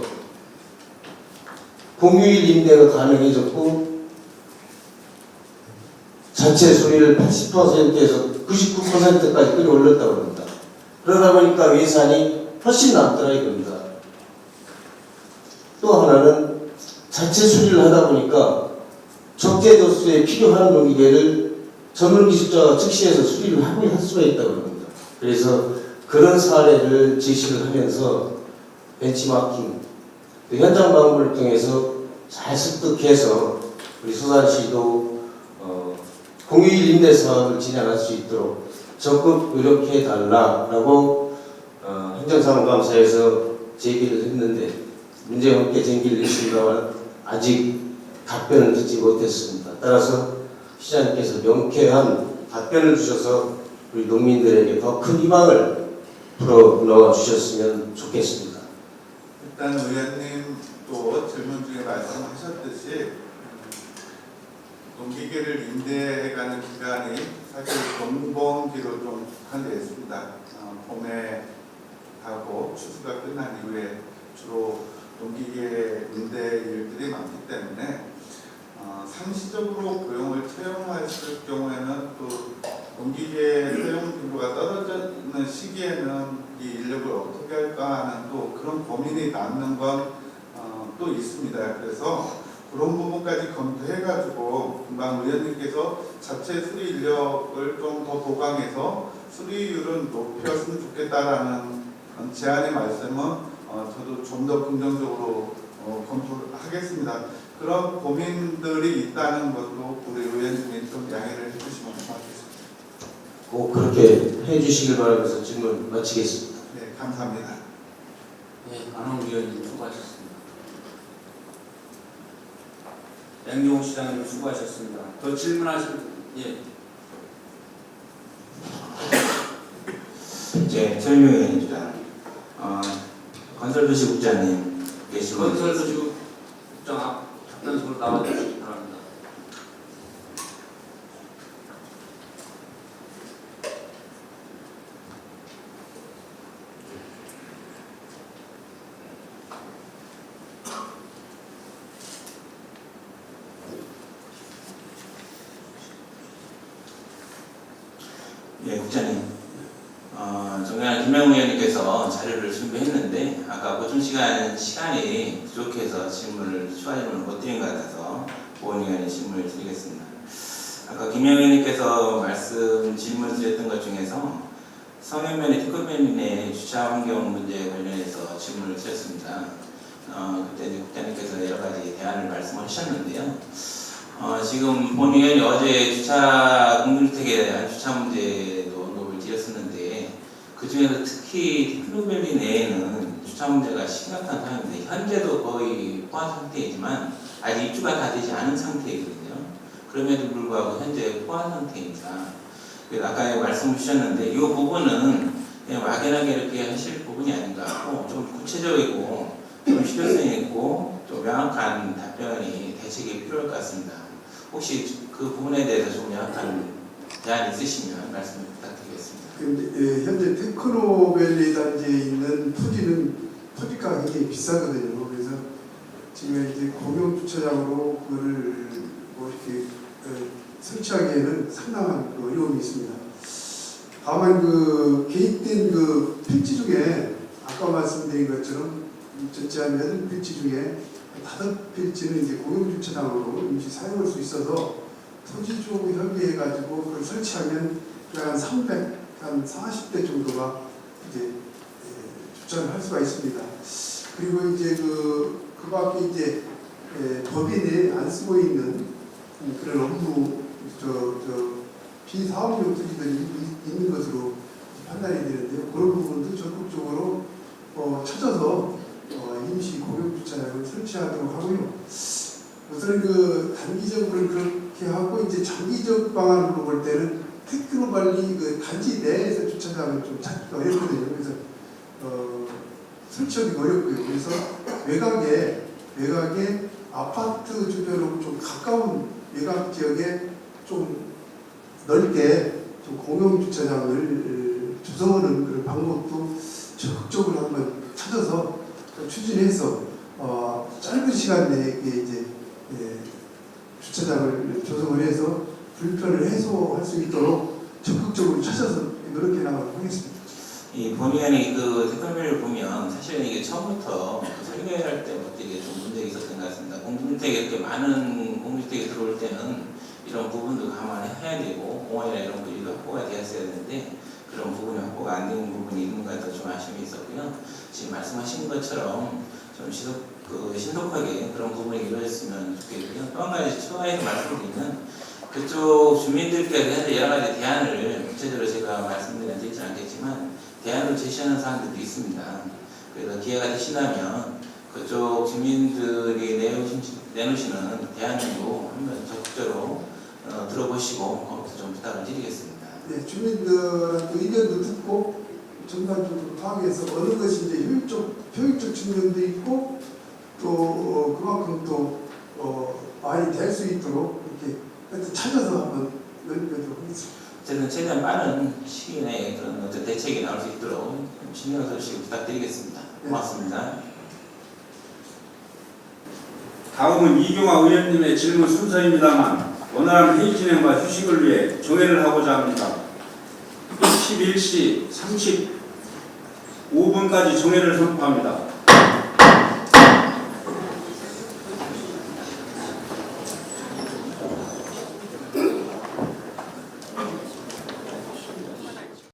공휴일 임대가 가능해졌고 자체 수리를 80%에서 99%까지 끌어올렸다고 합니다. 그러다 보니까 예산이 훨씬 남더라 이겁니다. 또 하나는 자체 수리를 하다 보니까 적재 도수에 필요한 농기계를 전문 기술자가 즉시해서 수리를 할 수가 있다고 합니다. 그래서 그런 사례를 제시를 하면서 벤치마킹 또 현장 방문을 통해서 잘 습득해서 우리 수산시도 공휴일 임대 사업을 진행할 수 있도록 적극 노력해 달라라고 행정사무감사에서 제기를 했는데 문제없게 제기를 했습니다만 아직 답변을 듣지 못했습니다. 따라서 시장님께서 명쾌한 답변을 주셔서 우리 농민들에게 더 큰 희망을 불어넣어 주셨으면 좋겠습니다. 일단 의원님도 질문 중에 말씀하셨듯이 농기계를 임대해가는 기간이 사실 농번기로 좀 한돼 있습니다. 봄에 하고 추수가 끝난 이후에 주로 농기계 임대 일들이 많기 때문에 상시적으로 고용을 채용했을 경우에는 또 농기계 사용 빈도가 떨어지는 시기에는 이 인력을 어떻게 할까 하는 또 그런 고민이 남는 건 또 있습니다. 그래서 그런 부분까지 검토해가지고 금방 의원님께서 자체 수리 인력을 좀 더 보강해서 수리율은 높였으면 좋겠다라는 제안의 말씀은 저도 좀 더 긍정적으로 검토를 하겠습니다. 그런 고민들이 있다는 것도 우리 의원님이 좀 양해를 해주시면 고맙겠습니다. 꼭 그렇게 해주시길 바라면서 질문 마치겠습니다. 네, 감사합니다. 네, 안홍 위원님 수고하셨습니다. 양용호 시장님 수고하셨습니다. 더 질문하실 최민용 의원입니다. 건설도시 국장님 계시고 건설도시 국장 앞 답변석으로 나와주시기 바랍니다. 예, 국장님. 정말 김명우 의원님께서 자료를 준비했는데 아까 보충 시간이 부족해서 추가 질문을 못 드린 것 같아서 보원 의원님 질문을 드리겠습니다. 아까 김명우 의원님께서 질문 드렸던 것 중에서 성현면의 특급면의 주차 환경 문제 관련해서 질문을 드렸습니다. 그때 이제 국장님께서 여러 가지 대안을 말씀하셨는데요. 지금 본 의원이 어제 공동주택에 대한 주차 문제도 언급을 드렸었는데 그 중에서 특히 테크노밸리 내에는 주차 문제가 심각한 상황인데 현재도 거의 포함 상태이지만 아직 입주가 다 되지 않은 상태이거든요. 그럼에도 불구하고 현재 포함 상태입니다. 그래서 아까 말씀을 주셨는데 이 부분은 그냥 막연하게 이렇게 하실 부분이 아닌가 하고 좀 구체적이고 좀 실효성 있고 좀 명확한 답변이 대책이 필요할 것 같습니다. 혹시 그 부분에 대해서 좀 명확한 대안이 있으시면 말씀 부탁드리겠습니다. 현재 테크노밸리 단지에 있는 토지가 굉장히 비싸거든요. 그래서 지금 이제 공용 주차장으로 그거를 이렇게 설치하기에는 상당한 어려움이 있습니다. 다만 개입된 필지 중에 아까 말씀드린 것처럼 전체 한 8필지 중에 5필지는 이제 공용 주차장으로 임시 사용할 수 있어서 토지 쪽 협의해가지고 그걸 설치하면 한 40대 정도가 이제 주차를 할 수가 있습니다. 그리고 이제 그 밖에 이제 법인에 안 쓰고 있는 그런 업무 비사업용 토지들이 있는 것으로 판단이 되는데요. 그런 부분도 적극적으로 찾아서 임시 공용 주차장을 설치하도록 하고요. 우선 단기적으로 그렇게 하고 이제 장기적 방안으로 볼 때는 테크노밸리 단지 내에서 주차장을 좀 찾기가 어렵거든요. 그래서 설치하기가 어렵고요. 그래서 외곽에 아파트 주변으로 좀 가까운 외곽 지역에 좀 넓게 좀 공용 주차장을 조성하는 그런 방법도 적극적으로 한번 찾아서 추진해서 짧은 시간 내에 이제 주차장을 조성을 해서 불편을 해소할 수 있도록 적극적으로 찾아서 노력해 나가도록 하겠습니다. 이 본의원이 테크노밸리를 보면 사실은 이게 처음부터 설계를 할 때부터 이게 좀 문제가 있었던 것 같습니다. 공동주택에 이렇게 많은 공동주택이 들어올 때는 이런 부분도 감안해야 되고 공원이나 이런 부분도 확보가 되었어야 되는데 그런 부분이 확보가 안 되는 부분이 있는 것 같아서 좀 아쉬움이 있었고요. 지금 말씀하신 것처럼 좀 지속 신속하게 그런 부분이 이루어졌으면 좋겠고요. 또 한 가지 추가해서 말씀드리면 그쪽 주민들께서 여러 가지 대안을 구체적으로 제가 말씀드리지 않겠지만 대안을 제시하는 사람들도 있습니다. 그래서 기회가 되신다면 그쪽 주민들이 내놓으시는 대안도 한번 적극적으로 들어보시고 검토 좀 부탁을 드리겠습니다. 네, 주민들한테 의견도 듣고 전반적으로 파악해서 어느 것이 이제 효율적 측면도 있고 또 그만큼 또 많이 될 수 있도록 이렇게 하여튼 찾아서 한번 넓혀보도록 하겠습니다. 저는 최대한 빠른 시기 내에 그런 어떤 대책이 나올 수 있도록 신경 써주시기 부탁드리겠습니다. 고맙습니다. 다음은 이경화 의원님의 질문 순서입니다만 원활한 회의 진행과 휴식을 위해 종회를 하고자 합니다. 11시 35분까지 종회를 선포합니다.